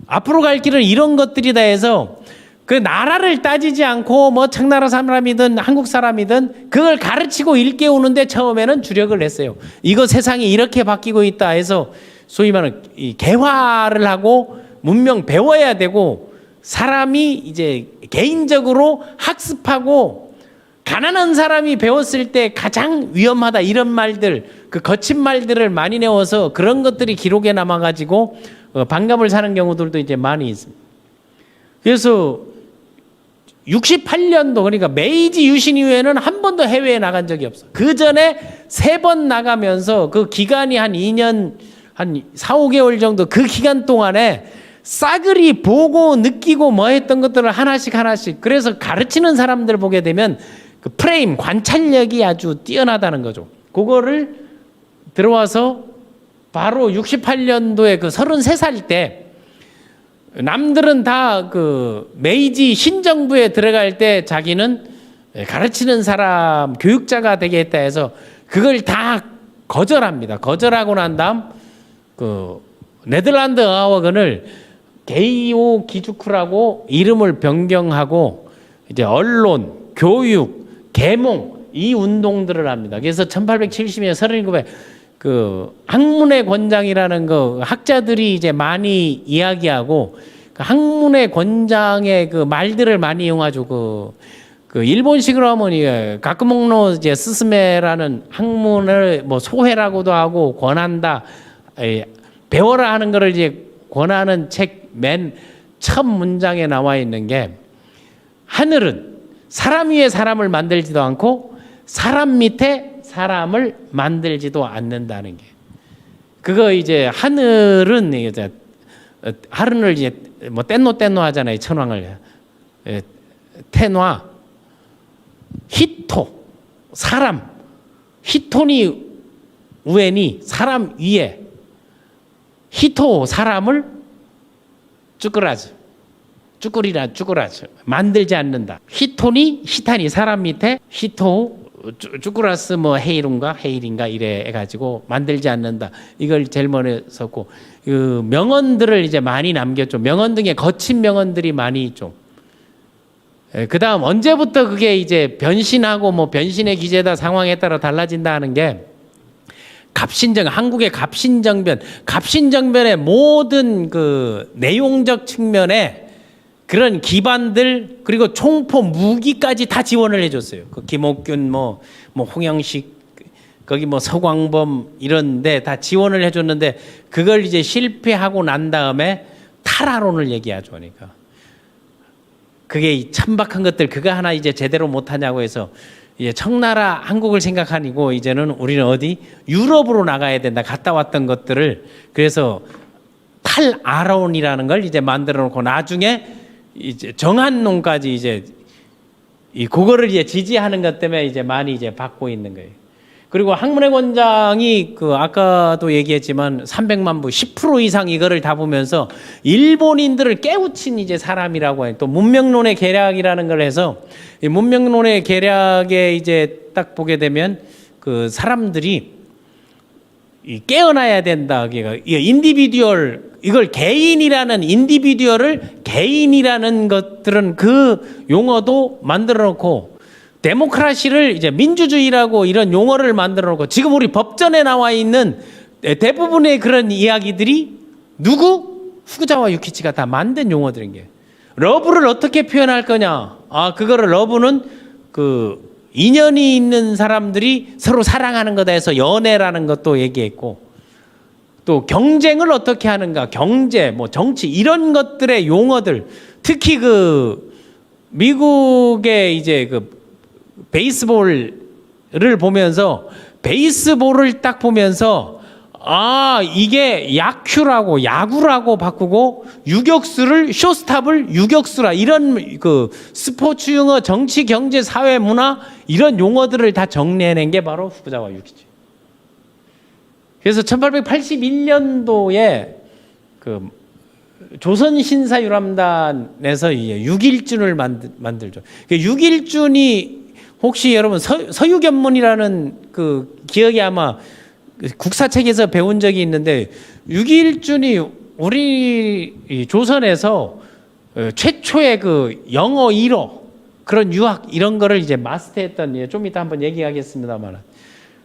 앞으로 갈 길은 이런 것들이다 해서 그 나라를 따지지 않고 뭐 청나라 사람이든 한국 사람이든 그걸 가르치고 일깨우는데 처음에는 주력을 했어요. 이거 세상이 이렇게 바뀌고 있다 해서 소위 말하는 이 개화를 하고 문명 배워야 되고, 사람이 이제 개인적으로 학습하고 가난한 사람이 배웠을 때 가장 위험하다 이런 말들, 그 거친 말들을 많이 내워서 그런 것들이 기록에 남아가지고 반감을 사는 경우들도 이제 많이 있습니다. 그래서 68년도 그러니까 메이지 유신 이후에는 한 번도 해외에 나간 적이 없어. 그 전에 3번 나가면서 그 기간이 한 2년, 한 4, 5개월 정도 그 기간 동안에 싸그리 보고 느끼고 뭐 했던 것들을 하나씩 그래서 가르치는 사람들 보게 되면 그 프레임, 관찰력이 아주 뛰어나다는 거죠. 그거를 들어와서 바로 68년도에 그 33살 때 남들은 다 그 메이지 신정부에 들어갈 때 자기는 가르치는 사람, 교육자가 되겠다 해서 그걸 다 거절합니다. 거절하고 난 다음 그 네덜란드 어학원을 게이오 기주쿠라고 이름을 변경하고 이제 언론, 교육, 계몽 이 운동들을 합니다. 그래서 1870년 37에 그 학문의 권장이라는 그 학자들이 이제 많이 이야기하고 그 학문의 권장의 그 말들을 많이 이용하죠. 그 일본식으로 하면 가쿠몽노 이제 스스메라는 학문을 뭐 소회라고도 하고 권한다, 배워라 하는 거를 이제 권하는 책 맨 첫 문장에 나와 있는 게, 하늘은 사람 위에 사람을 만들지도 않고 사람 밑에 사람을 만들지도 않는다는 게, 그거 이제 하늘은 이제 하늘을 이제 뭐 땐노 하잖아요. 천왕을 텐화 히토 사람, 히토니 우에니 사람 위에, 히토 사람을 쭈꾸라즈 만들지 않는다. 히토니 히타니 사람 밑에, 히토 쭈꾸라스 뭐 헤일인가 이래 해가지고 만들지 않는다. 이걸 제일 먼저 썼고 그 명언들을 이제 많이 남겼죠. 명언 등의 거친 명언들이 많이 있죠. 그 다음 언제부터 그게 이제 변신하고 뭐 변신의 기제다 상황에 따라 달라진다 하는 게 한국의 갑신정변의 모든 그 내용적 측면에 그런 기반들 그리고 총포 무기까지 다 지원을 해줬어요. 그 김옥균 뭐 홍영식 거기 뭐 서광범 이런데 다 지원을 해줬는데 그걸 이제 실패하고 난 다음에 탈화론을 얘기하죠. 그러니까 그게 천박한 것들 그거 하나 이제 제대로 못하냐고 해서 이제 청나라 한국을 생각하니고 이제는 우리는 어디 유럽으로 나가야 된다. 갔다 왔던 것들을 그래서 탈아론이라는 걸 이제 만들어 놓고 나중에 이제 정한론까지 이제 그거를 이제 지지하는 것 때문에 이제 많이 이제 받고 있는 거예요. 그리고 항문의 권장이 그 아까도 얘기했지만 300만 부 10% 이상 이거를 다 보면서 일본인들을 깨우친 이제 사람이라고 해요. 또 문명론의 계략이라는 걸 해서 이 문명론의 계략에 이제 딱 보게 되면 그 사람들이 깨어나야 된다. 인디비듀얼 이걸 개인이라는 것들은 그 용어도 만들어 놓고 데모크라시를 이제 민주주의라고 이런 용어를 만들어 놓고 지금 우리 법전에 나와 있는 대부분의 그런 이야기들이 후쿠자와 유키치가 다 만든 용어들인 게 러브를 어떻게 표현할 거냐? 그거를 러브는 그 인연이 있는 사람들이 서로 사랑하는 거다 해서 연애라는 것도 얘기했고 또 경쟁을 어떻게 하는가? 경제, 뭐 정치 이런 것들의 용어들 특히 그 미국의 이제 그 베이스볼을 보면서 베이스볼을 딱 보면서 이게 야구라고 바꾸고 유격수를 쇼스탑을 유격수라 이런 그 스포츠 용어 정치 경제 사회 문화 이런 용어들을 다 정리해낸 게 바로 후쿠자와 유키치. 그래서 1881년도에 그 조선신사유람단에서 6일준을 만들죠. 6일준이 혹시 여러분 서유견문이라는 그 기억이 아마 국사책에서 배운 적이 있는데 6일준이 우리 조선에서 최초의 그 영어 1호 그런 유학 이런 거를 이제 마스터했던 좀 이따 한번 얘기하겠습니다만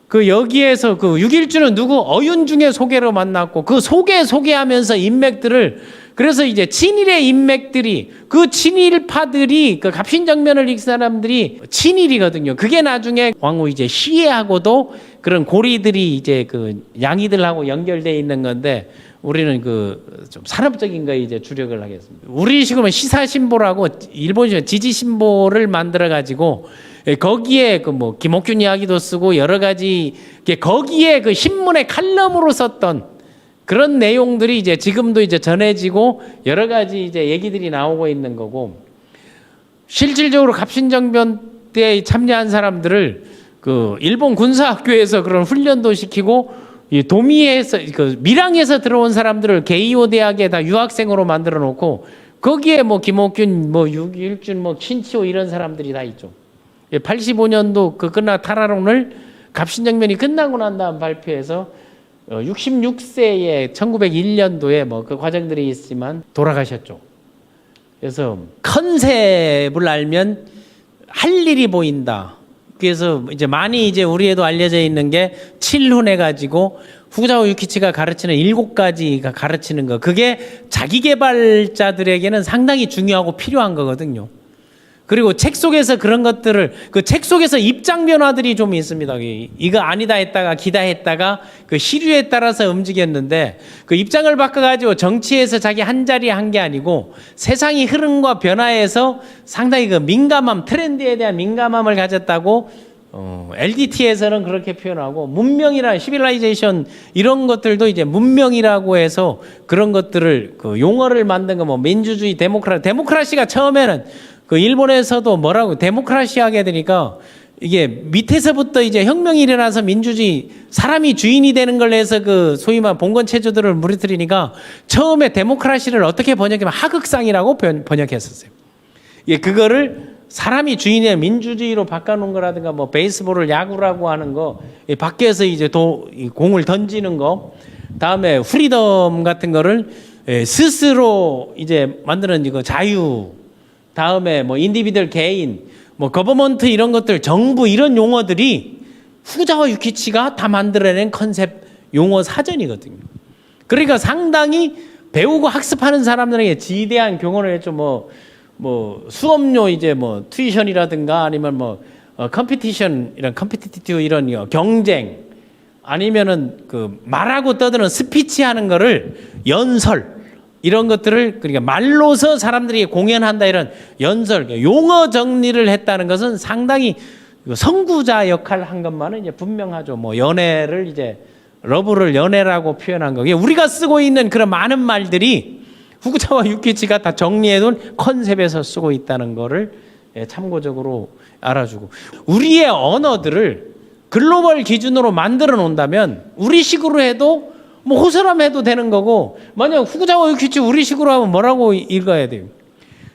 그 여기에서 그 6일준은 누구 어윤중의 소개로 만났고 그 소개하면서 인맥들을 그래서 이제 친일의 인맥들이 그 친일파들이 그 갑신정변을 익힌 사람들이 친일이거든요. 그게 나중에 광우 이제 시해하고도 그런 고리들이 이제 그 양이들하고 연결돼 있는 건데 우리는 그 좀 산업적인 거에 이제 주력을 하겠습니다. 우리식으로 시사신보라고 일본식 지지신보를 만들어 가지고 거기에 그 뭐 김옥균 이야기도 쓰고 여러 가지 거기에 그 신문의 칼럼으로 썼던 그런 내용들이 이제 지금도 이제 전해지고 여러 가지 이제 얘기들이 나오고 있는 거고 실질적으로 갑신정변 때 참여한 사람들을 그 일본 군사학교에서 그런 훈련도 시키고 이 도미에서 그 밀양에서 들어온 사람들을 게이오 대학에 다 유학생으로 만들어 놓고 거기에 뭐 김옥균 뭐 육일준 뭐 신치호 이런 사람들이 다 있죠. 85년도 그 끝나 탈화론을 갑신정변이 끝나고 난 다음 발표해서 66세에 1901년도에 뭐 그 과정들이 있지만 돌아가셨죠. 그래서 컨셉을 알면 할 일이 보인다. 그래서 이제 많이 이제 우리에도 알려져 있는 게 칠훈해 가지고 후쿠자와 유키치가 가르치는 7가지가 가르치는 거. 그게 자기 개발자들에게는 상당히 중요하고 필요한 거거든요. 그리고 책 속에서 그런 것들을 그 책 속에서 입장 변화들이 좀 있습니다. 이거 아니다 했다가 기다 했다가 그 시류에 따라서 움직였는데 그 입장을 바꿔가지고 정치에서 자기 한 자리에 한 게 아니고 세상의 흐름과 변화에서 상당히 그 민감함 트렌드에 대한 민감함을 가졌다고 LDT에서는 그렇게 표현하고 문명이나 시빌라이제이션 이런 것들도 이제 문명이라고 해서 그런 것들을 그 용어를 만든 거 뭐 민주주의 데모크라시가 처음에는 그 일본에서도 뭐라고 데모크라시 하게 되니까 이게 밑에서부터 이제 혁명이 일어나서 민주주의 사람이 주인이 되는 걸 해서 그 소위 말 봉건 체제들을 무너뜨리니까 처음에 데모크라시를 어떻게 번역하면 하극상이라고 번역했었어요. 예, 그거를 사람이 주인의 민주주의로 바꿔놓은 거라든가 뭐 베이스볼을 야구라고 하는 거, 밖에서 이제 공을 던지는 거, 다음에 프리덤 같은 거를 스스로 이제 만드는 이거 자유, 다음에 뭐 인디비들 개인, 뭐 거버먼트 이런 것들, 정부 이런 용어들이 후쿠자와 유키치가 다 만들어낸 컨셉 용어 사전이거든요. 그러니까 상당히 배우고 학습하는 사람들에게 지대한 교훈을 했죠. 뭐 수업료 이제 뭐 튜이션이라든가 아니면 뭐 컴피티션 이런 컴피티티브 이런 경쟁 아니면은 그 말하고 떠드는 스피치 하는 거를 연설 이런 것들을 그러니까 말로서 사람들이 공연한다 이런 연설 용어 정리를 했다는 것은 상당히 선구자 역할을 한 것만은 이제 분명하죠. 뭐 연애를 이제 러브를 연애라고 표현한 거. 우리가 쓰고 있는 그런 많은 말들이 후쿠자와 유키치가 다 정리해둔 컨셉에서 쓰고 있다는 거를 참고적으로 알아주고 우리의 언어들을 글로벌 기준으로 만들어 놓는다면 우리식으로 해도 뭐 호소람 해도 되는 거고 만약 후쿠자와 유키치 우리식으로 하면 뭐라고 읽어야 돼요?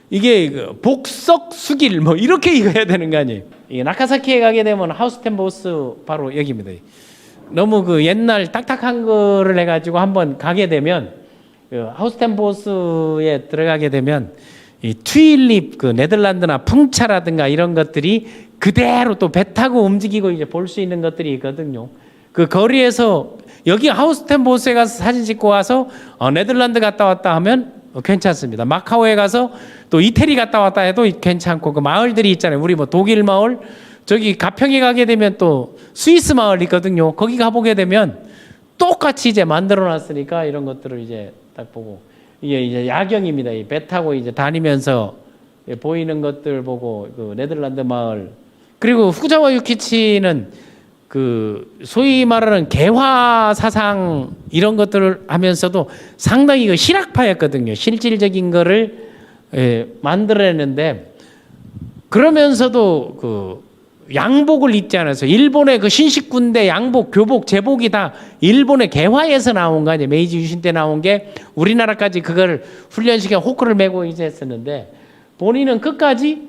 이게 복석 숙일 뭐 이렇게 읽어야 되는 거 아니에요? 이게 나카사키에 가게 되면 하우스텐보스 바로 여기입니다. 너무 그 옛날 딱딱한 거를 해가지고 한번 가게 되면 하우스텐보스에 들어가게 되면 이 튜일립 그 네덜란드나 풍차라든가 이런 것들이 그대로 또 배 타고 움직이고 이제 볼 수 있는 것들이 있거든요. 그 거리에서 여기 하우스텐보스에 가서 사진 찍고 와서 네덜란드 갔다 왔다 하면 괜찮습니다. 마카오에 가서 또 이태리 갔다 왔다 해도 괜찮고 그 마을들이 있잖아요. 우리 뭐 독일 마을 저기 가평에 가게 되면 또 스위스 마을 있거든요. 거기 가보게 되면 똑같이 이제 만들어 놨으니까 이런 것들을 이제 딱 보고 이게 이제 야경입니다. 이 배 타고 이제 다니면서 보이는 것들 보고 그 네덜란드 마을 그리고 후쿠자와 유키치는 그 소위 말하는 개화 사상 이런 것들을 하면서도 상당히 그 실학파였거든요. 실질적인 거를 만들어냈는데 그러면서도 그 양복을 입지 않아서 일본의 그 신식군대 양복, 교복, 제복이 다 일본의 개화에서 나온 거 아니에요. 메이지 유신 때 나온 게 우리나라까지 그걸 훈련시켜 호크를 메고 이제 했었는데 본인은 끝까지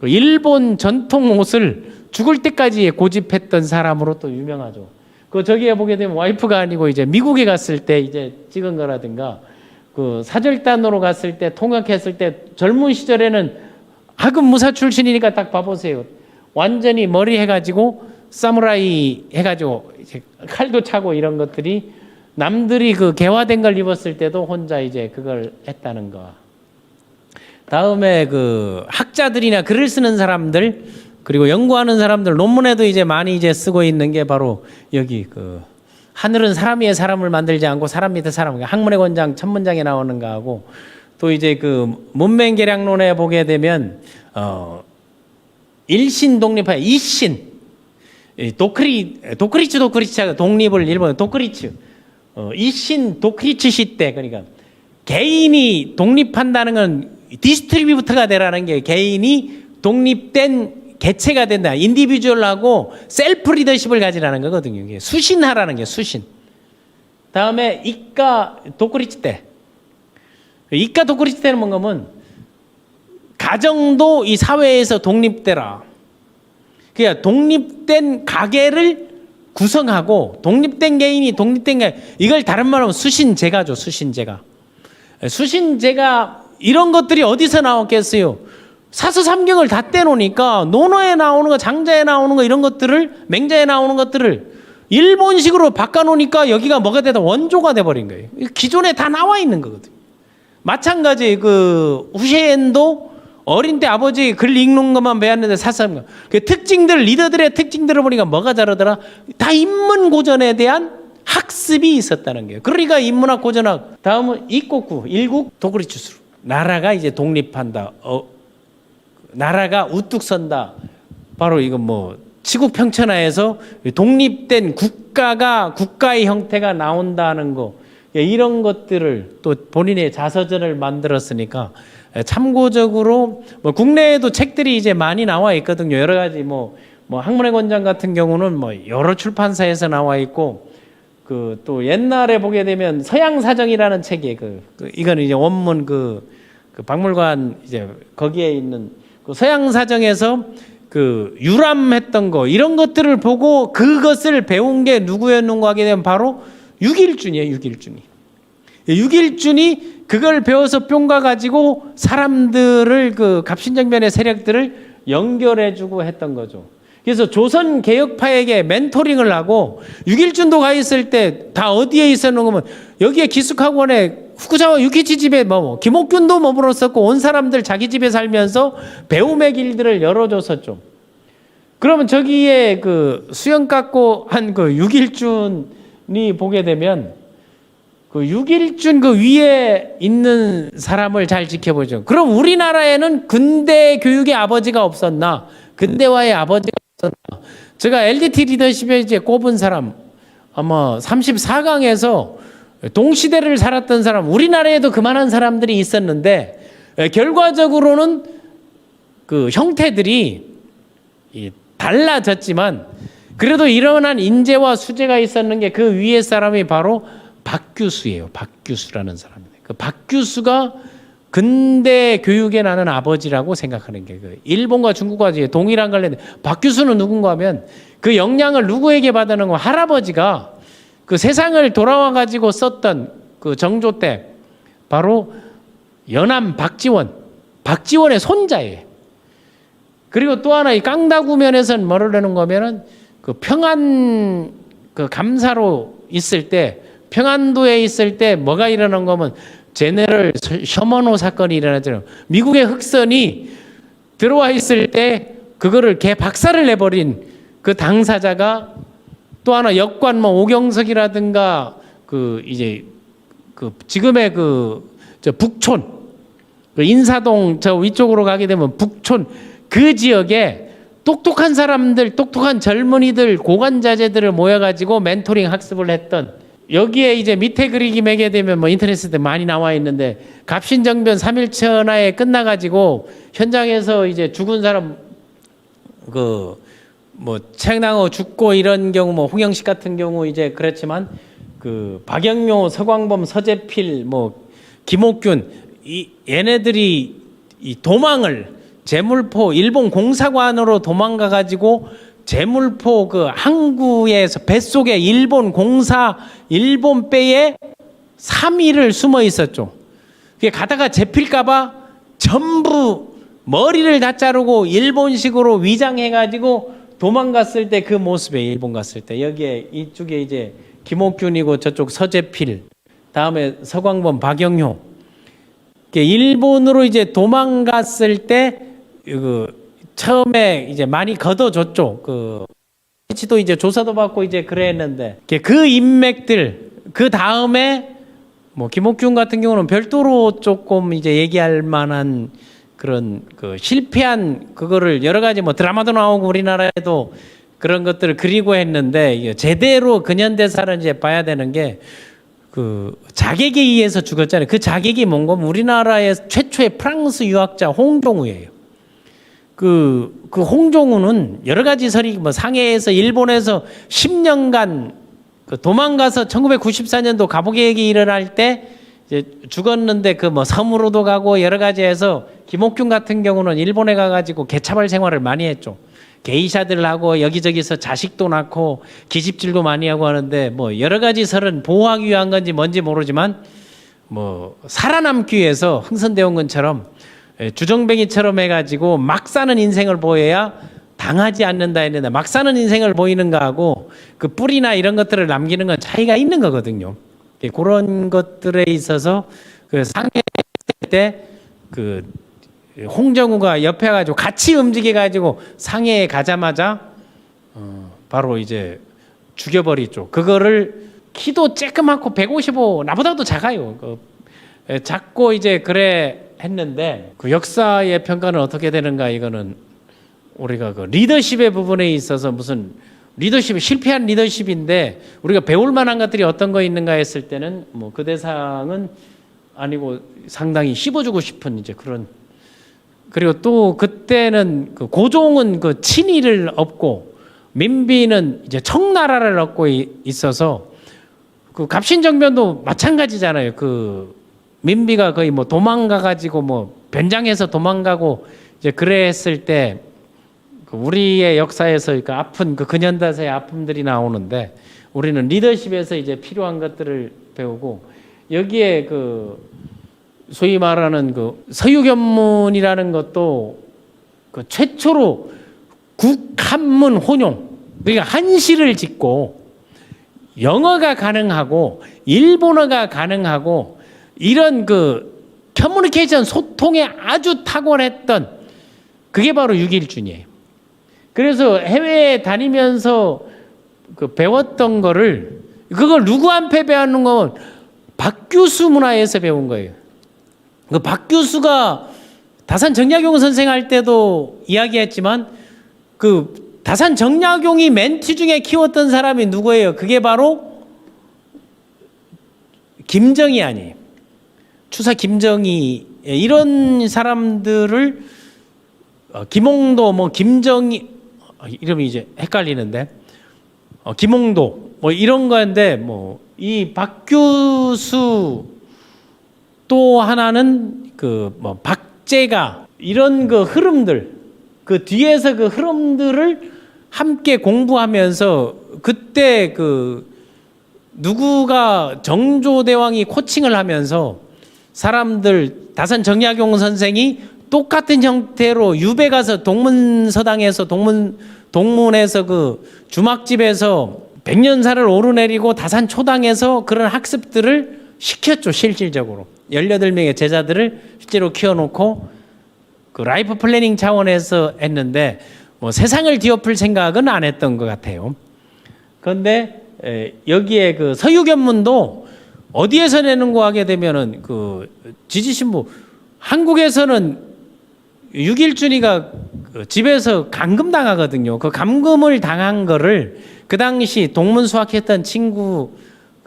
그 일본 전통 옷을 죽을 때까지 고집했던 사람으로 또 유명하죠. 그 저기에 보게 되면 와이프가 아니고 이제 미국에 갔을 때 이제 찍은 거라든가 그 사절단으로 갔을 때 통역했을 때 젊은 시절에는 하급 무사 출신이니까 딱 봐보세요. 완전히 머리 해가지고 사무라이 해가지고 이제 칼도 차고 이런 것들이 남들이 그 개화된 걸 입었을 때도 혼자 이제 그걸 했다는 거. 다음에 그 학자들이나 글을 쓰는 사람들 그리고 연구하는 사람들 논문에도 이제 많이 이제 쓰고 있는 게 바로 여기 그 하늘은 사람 위에 사람을 만들지 않고 사람 밑에 사람 학문의 권장 첫 문장에 나오는 거하고 또 이제 그 문맹 계량론에 보게 되면 일신 독립파의 이신 도크리츠가 독립을 일본 도크리츠 이신 도크리츠 시대 그러니까 개인이 독립한다는 건 디스트리뷰터가 되라는 게 개인이 독립된 개체가 된다. 인디비주얼하고 셀프 리더십을 가지라는 거거든요. 이게 수신하라는 게 수신. 다음에 이카 도쿠리츠 때. 이카 도쿠리츠 때는 뭔가면 가정도 이 사회에서 독립되라. 그러니까 독립된 가계를 구성하고 독립된 개인이 독립된 게 이걸 다른 말로 하면 수신제가죠. 수신제가. 수신제가 이런 것들이 어디서 나왔겠어요? 사서삼경을 다 떼놓으니까 논어에 나오는 거, 장자에 나오는 거 이런 것들을 맹자에 나오는 것들을 일본식으로 바꿔놓으니까 여기가 뭐가 되다 원조가 돼버린 거예요. 기존에 다 나와 있는 거거든요. 마찬가지 그 후셰엔도 어린 때 아버지 글 읽는 것만 배웠는데 사서삼경 그 특징들 리더들의 특징들을 보니까 뭐가 다르더라? 다 인문 고전에 대한 학습이 있었다는 거예요. 그러니까 인문학 고전학 다음은 이꼬쿠 일국 도쿠리츠스루 나라가 이제 독립한다. 나라가 우뚝 선다. 바로 이건 뭐 치국 평천하에서 독립된 국가의 형태가 나온다는 거 이런 것들을 또 본인의 자서전을 만들었으니까 참고적으로 뭐 국내에도 책들이 이제 많이 나와 있거든요. 여러 가지 뭐 학문의 권장 같은 경우는 뭐 여러 출판사에서 나와 있고 그 또 옛날에 보게 되면 서양 사정이라는 책이 이거는 이제 원문 그 박물관 이제 거기에 있는 그 서양 사정에서 그 유람했던 거 이런 것들을 보고 그것을 배운 게 누구였는가 하게 되면 바로 육일준이에요. 육일준이 그걸 배워서 뿅가 가지고 사람들을 그 갑신정변의 세력들을 연결해주고 했던 거죠. 그래서 조선 개혁파에게 멘토링을 하고 육일준도 가 있을 때 다 어디에 있었는 면 여기에 기숙학원에 후쿠자와 유키치 집에 김옥균도 머물렀었고 온 사람들 자기 집에 살면서 배움의 길들을 열어줬었죠. 그러면 저기에 그 수영 깎고 한 그 육일준이 보게 되면 그 육일준 그 위에 있는 사람을 잘 지켜보죠. 그럼 우리나라에는 근대 교육의 아버지가 없었나? 근대화의 아버지가 없었나? 제가 LDT 리더십에 이제 꼽은 사람 아마 34강에서 동시대를 살았던 사람, 우리나라에도 그만한 사람들이 있었는데 결과적으로는 그 형태들이 달라졌지만 그래도 일어난 인재와 수재가 있었는 게 그 위에 사람이 바로 박규수예요. 박규수라는 사람입니다. 그 박규수가 근대 교육에 나는 아버지라고 생각하는 게 그 일본과 중국과 동일한 관련. 박규수는 누군가 하면 그 영향을 누구에게 받는 거? 할아버지가 그 세상을 돌아와 가지고 썼던 그 정조 때 바로 연암 박지원의 손자예요. 그리고 또 하나 이 깡다구면에서는 뭐를 내는 거면은 그 평안 그 감사로 있을 때 평안도에 있을 때 뭐가 일어난 거면 제네럴 셔먼호 사건이 일어났잖아요. 미국의 흑선이 들어와 있을 때 그거를 개 박살을 내버린 그 당사자가 또 하나 역관 오경석이라든가 그 이제 그 지금의 저 북촌 그 인사동 저 위쪽으로 가게 되면 북촌 그 지역에 똑똑한 사람들, 똑똑한 젊은이들, 고관자제들을 모여가지고 멘토링 학습을 했던 여기에 이제 밑에 그리기 매게 되면 인터넷에 많이 나와 있는데 갑신정변 3.1천하에 끝나가지고 현장에서 이제 죽은 사람 책낭어 죽고 이런 경우 홍영식 같은 경우 이제 그렇지만 그 박영묘, 서광범, 서재필, 김옥균 얘네들이 이 도망을 제물포 일본 공사관으로 도망가 가지고 제물포 그 항구에서 뱃속에 일본 배에 3일을 숨어 있었죠. 그게 가다가 잡힐까봐 전부 머리를 다 자르고 일본식으로 위장해 가지고 도망갔을 때 그 모습에 일본 갔을 때 여기에 이쪽에 이제 김옥균이고 저쪽 서재필 다음에 서광범 박영효 일본으로 이제 도망갔을 때 처음에 이제 많이 걷어줬죠. 도 이제 조사도 받고 이제 그랬는데 그 인맥들 그 다음에 김옥균 같은 경우는 별도로 조금 이제 얘기할 만한 그런 실패한 그거를 여러 가지 드라마도 나오고 우리나라에도 그런 것들을 그리고 했는데 제대로 근현대사를 이제 봐야 되는 게 자객에 의해서 죽었잖아요. 그 자객이 뭔가 우리나라의 최초의 프랑스 유학자 홍종우예요. 그 홍종우는 여러 가지 설이 상해에서 일본에서 10년간 도망가서 1994년도 갑오개혁이 일어날 때 이제 죽었는데 섬으로도 가고 여러 가지 해서 김옥균 같은 경우는 일본에 가가지고 개차발 생활을 많이 했죠. 게이샤들 하고 여기저기서 자식도 낳고 기집질도 많이 하고 하는데 여러 가지 설은 보호하기 위한 건지 뭔지 모르지만 살아남기 위해서 흥선대원군처럼 주정뱅이처럼 해가지고 막 사는 인생을 보여야 당하지 않는다 했는데 막 사는 인생을 보이는 거하고 그 뿌리나 이런 것들을 남기는 건 차이가 있는 거거든요. 그런 것들에 있어서 상해했을 때 홍정우가 옆에 가지고 같이 움직여 가지고 상해에 가자마자 바로 이제 죽여버리죠. 그거를 키도 쬐끄맣고 155 나보다도 작아요. 작고 이제 그래 했는데 역사의 평가는 어떻게 되는가 이거는 우리가 리더십의 부분에 있어서 무슨 리더십이 실패한 리더십인데 우리가 배울 만한 것들이 어떤 거 있는가 했을 때는 그 대상은 아니고 상당히 씹어주고 싶은 이제 그런. 그리고 또 그때는 고종은 친일을 얻고 민비는 이제 청나라를 얻고 있어서 갑신정변도 마찬가지잖아요. 민비가 거의 도망가 가지고 변장해서 도망가고 이제 그랬을 때 우리의 역사에서 그 아픈 그 근현대사의 아픔들이 나오는데 우리는 리더십에서 이제 필요한 것들을 배우고 여기에 그 소위 말하는 그 서유견문이라는 것도 그 최초로 국한문 혼용, 그러니까 한시를 짓고 영어가 가능하고 일본어가 가능하고 이런 그 커뮤니케이션 소통에 아주 탁월했던 그게 바로 6.1준이에요. 그래서 해외에 다니면서 그 배웠던 거를 그걸 누구한테 배우는 건 박규수 문화에서 배운 거예요. 그 박규수가 다산 정약용 선생 할 때도 이야기했지만 그 다산 정약용이 멘티 중에 키웠던 사람이 누구예요? 그게 바로 김정희 아니에요. 추사 김정희 이런 사람들을 김홍도 뭐 김정희 이름이 이제 헷갈리는데 김홍도 뭐 이런 거인데 뭐 이 박규수 또 하나는 그 뭐 박제가 이런 그 흐름들 그 뒤에서 그 흐름들을 함께 공부하면서 그때 그 누구가 정조대왕이 코칭을 하면서 사람들 다산 정약용 선생이 똑같은 형태로 유배 가서 동문서당에서 동문에서 그 주막집에서 백년사를 오르내리고 다산 초당에서 그런 학습들을 시켰죠. 실질적으로 18명의 제자들을 실제로 키워놓고 그 라이프 플래닝 차원에서 했는데 뭐 세상을 뒤엎을 생각은 안 했던 것 같아요. 그런데 여기에 그 서유견문도 어디에서 내는고 하게 되면은 그 지지신부 한국에서는 6.1준이가 집에서 감금당하거든요. 그 감금을 당한 거를 그 당시 동문 수학했던 친구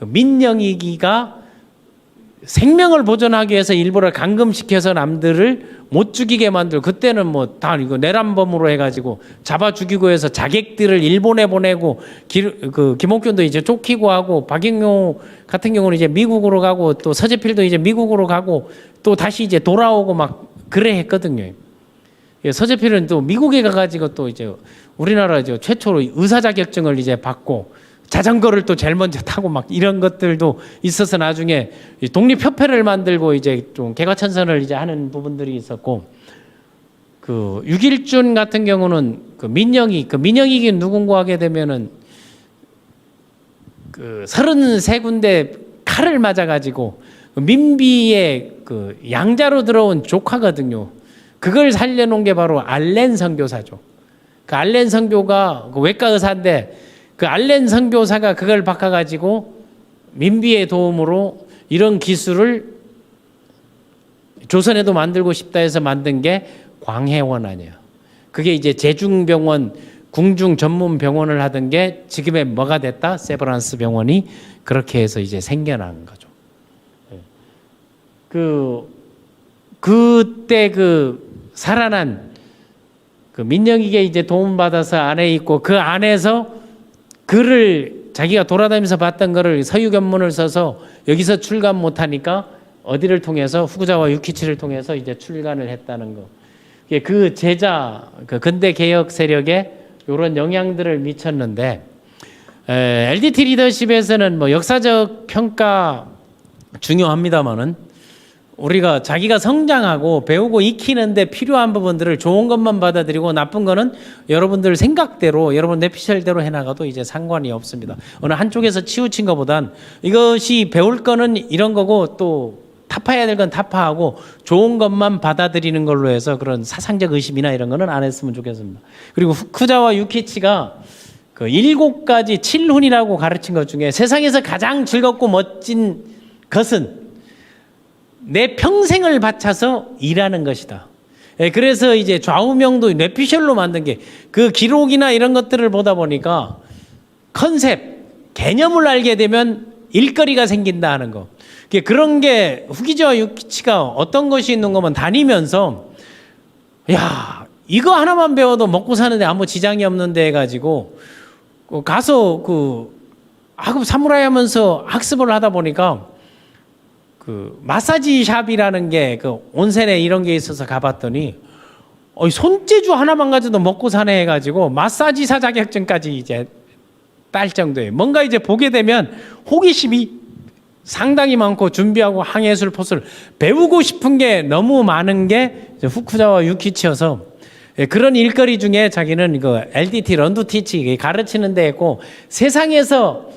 민영이기가 생명을 보존하기 위해서 일부러 감금시켜서 남들을 못 죽이게 만들고 그때는 뭐 다 이거 내란범으로 해가지고 잡아 죽이고 해서 자객들을 일본에 보내고 그 김옥균도 이제 쫓기고 하고 박영효 같은 경우는 이제 미국으로 가고 또 서재필도 이제 미국으로 가고 또 다시 이제 돌아오고 막 그래 했거든요. 서재필은 또 미국에 가가지고 또 이제 우리나라 이제 최초로 의사 자격증을 이제 받고 자전거를 또 제일 먼저 타고 막 이런 것들도 있어서 나중에 독립협회를 만들고 이제 좀 개과천선을 이제 하는 부분들이 있었고 그 6.1준 같은 경우는 그 민영이기 누군가 하게 되면은 그 33군데 칼을 맞아가지고 민비의 그 양자로 들어온 조카거든요. 그걸 살려놓은 게 바로 알렌 선교사죠. 그 알렌 선교가 그 외과 의사인데 그 알렌 선교사가 그걸 바꿔가지고 민비의 도움으로 이런 기술을 조선에도 만들고 싶다 해서 만든 게 광해원 아니에요. 그게 이제 제중병원, 궁중 전문 병원을 하던 게 지금의 뭐가 됐다? 세브란스 병원이 그렇게 해서 이제 생겨난 거죠. 그때 그 살아난 그 민영이게 이제 도움받아서 안에 있고 그 안에서 글을 자기가 돌아다니면서 봤던 거를 서유견문을 써서 여기서 출간 못하니까 어디를 통해서 후구자와 유키치를 통해서 이제 출간을 했다는 거. 그 제자 그 근대 개혁 세력에 이런 영향들을 미쳤는데 LDT 리더십에서는 뭐 역사적 평가 중요합니다만은 우리가 자기가 성장하고 배우고 익히는데 필요한 부분들을 좋은 것만 받아들이고 나쁜 거는 여러분들 생각대로 여러분 내피셜대로 해나가도 이제 상관이 없습니다. 어느 한쪽에서 치우친 것보단 이것이 배울 거는 이런 거고 또 타파해야 될 건 타파하고 좋은 것만 받아들이는 걸로 해서 그런 사상적 의심이나 이런 거는 안 했으면 좋겠습니다. 그리고 후쿠자와 유키치가 그 7가지 7훈이라고 가르친 것 중에 세상에서 가장 즐겁고 멋진 것은 내 평생을 바쳐서 일하는 것이다. 그래서 이제 좌우명도 뇌피셜로 만든 게 그 기록이나 이런 것들을 보다 보니까 컨셉, 개념을 알게 되면 일거리가 생긴다 하는 거. 그런 게 후기자와 유키치가 어떤 것이 있는 거면 다니면서 야 이거 하나만 배워도 먹고 사는데 아무 지장이 없는데 해가지고 가서 그 학업 사무라이 하면서 학습을 하다 보니까 그 마사지 샵이라는 게 그 온센에 이런 게 있어서 가봤더니 손재주 하나만 가져도 먹고 사네 해가지고 마사지사 자격증까지 이제 딸 정도예요. 뭔가 이제 보게 되면 호기심이 상당히 많고 준비하고 항해술 포술 배우고 싶은 게 너무 많은 게 후쿠자와 유키치여서 그런 일거리 중에 자기는 그 LDT 런두 티치 가르치는 데 있고 세상에서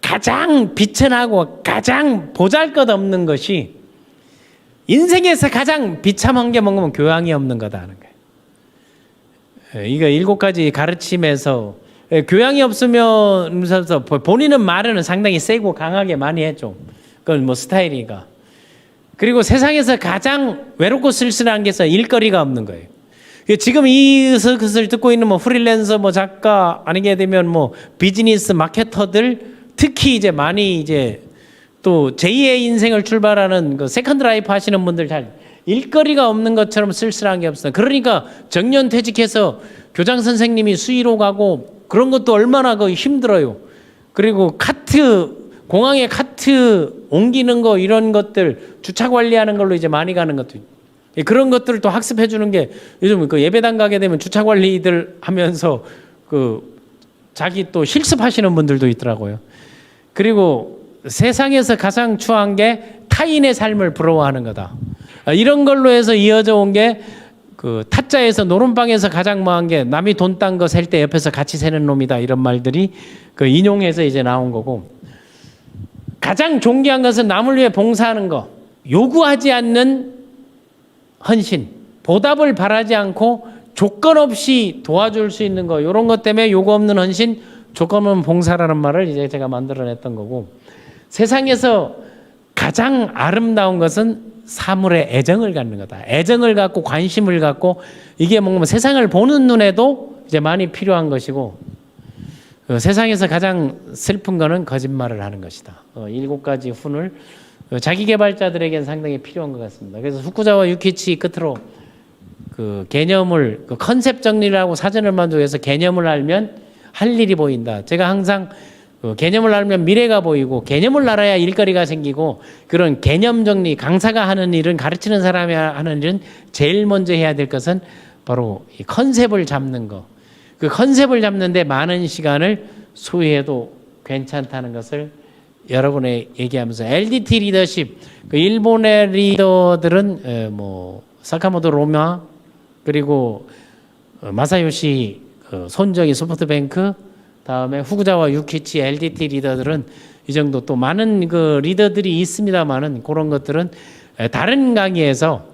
가장 비천하고 가장 보잘것없는 것이 인생에서 가장 비참한 게 뭔가 교양이 없는 거다 하는 거예요. 이거 7가지 가르침에서 교양이 없으면 본인은 말은 상당히 세고 강하게 많이 했죠. 그건 뭐 스타일이니까. 그리고 세상에서 가장 외롭고 쓸쓸한 게 일거리가 없는 거예요. 지금 이것을 듣고 있는 뭐 프리랜서 뭐 작가 아니게 되면 뭐 비즈니스 마케터들 특히 이제 많이 이제 또 제2의 인생을 출발하는 그 세컨드 라이프 하시는 분들 잘 일거리가 없는 것처럼 쓸쓸한 게 없어요. 그러니까 정년 퇴직해서 교장 선생님이 수의로 가고 그런 것도 얼마나 힘들어요. 그리고 공항에 카트 옮기는 거 이런 것들 주차 관리하는 걸로 이제 많이 가는 것도 그런 것들을 또 학습해 주는 게 요즘 그 예배당 가게 되면 주차 관리들 하면서 그 자기 또 실습하시는 분들도 있더라고요. 그리고 세상에서 가장 추한 게 타인의 삶을 부러워하는 거다. 이런 걸로 해서 이어져 온 게 그 타짜에서 노름방에서 가장 뭐한 게 남이 돈 딴 거 셀 때 옆에서 같이 세는 놈이다 이런 말들이 그 인용해서 이제 나온 거고 가장 존귀한 것은 남을 위해 봉사하는 거 요구하지 않는 헌신 보답을 바라지 않고 조건 없이 도와줄 수 있는 거 이런 것 때문에 요구 없는 헌신 조건 없는 봉사라는 말을 이제 제가 만들어냈던 거고 세상에서 가장 아름다운 것은 사물에 애정을 갖는 거다. 애정을 갖고 관심을 갖고 이게 뭔가 세상을 보는 눈에도 이제 많이 필요한 것이고 세상에서 가장 슬픈 거는 거짓말을 하는 것이다. 7가지 훈을 자기 개발자들에게는 상당히 필요한 것 같습니다. 그래서 후쿠자와 유키치 끝으로 그 개념을 그 컨셉 정리를 하고 사전을 만들어서 개념을 알면 할 일이 보인다. 제가 항상 개념을 알면 미래가 보이고 개념을 알아야 일거리가 생기고 그런 개념 정리 강사가 하는 일은 가르치는 사람이 하는 일은 제일 먼저 해야 될 것은 바로 이 컨셉을 잡는 거. 그 컨셉을 잡는데 많은 시간을 소요해도 괜찮다는 것을 여러분에 얘기하면서 LDT 리더십 그 일본의 리더들은 뭐 사카모토 로마 그리고 마사요시 손정희 소프트뱅크 다음에 후쿠자와 유키치 LDT 리더들은 이 정도 또 많은 그 리더들이 있습니다만은 그런 것들은 다른 강의에서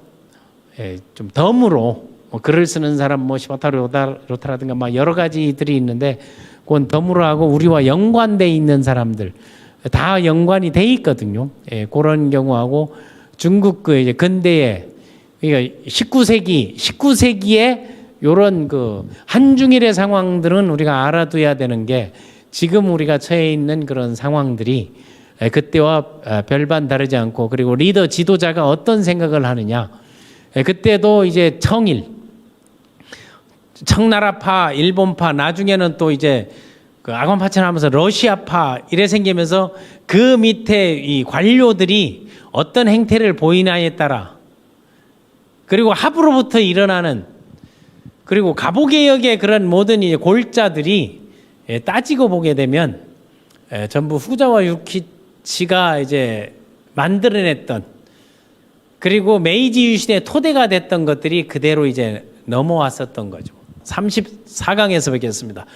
좀 덤으로 뭐 글을 쓰는 사람 뭐 시바타루 로타라든가 막 여러 가지들이 있는데 그건 덤으로 하고 우리와 연관돼 있는 사람들 다 연관이 돼 있거든요. 그런 경우하고 중국 그 이제 근대에 그러니까 19세기에 요런 그 한중일의 상황들은 우리가 알아둬야 되는 게 지금 우리가 처해 있는 그런 상황들이 그때와 별반 다르지 않고 그리고 리더 지도자가 어떤 생각을 하느냐 그때도 이제 청나라파 일본파 나중에는 또 이제 그 아관파천하면서 러시아파 이래 생기면서 그 밑에 이 관료들이 어떤 행태를 보이냐에 따라 그리고 합으로부터 일어나는 그리고 가보개혁의 그런 모든 이제 골자들이 따지고 보게 되면 전부 후쿠자와 유키치가 이제 만들어냈던 그리고 메이지 유신의 토대가 됐던 것들이 그대로 이제 넘어왔었던 거죠. 34강에서 뵙겠습니다.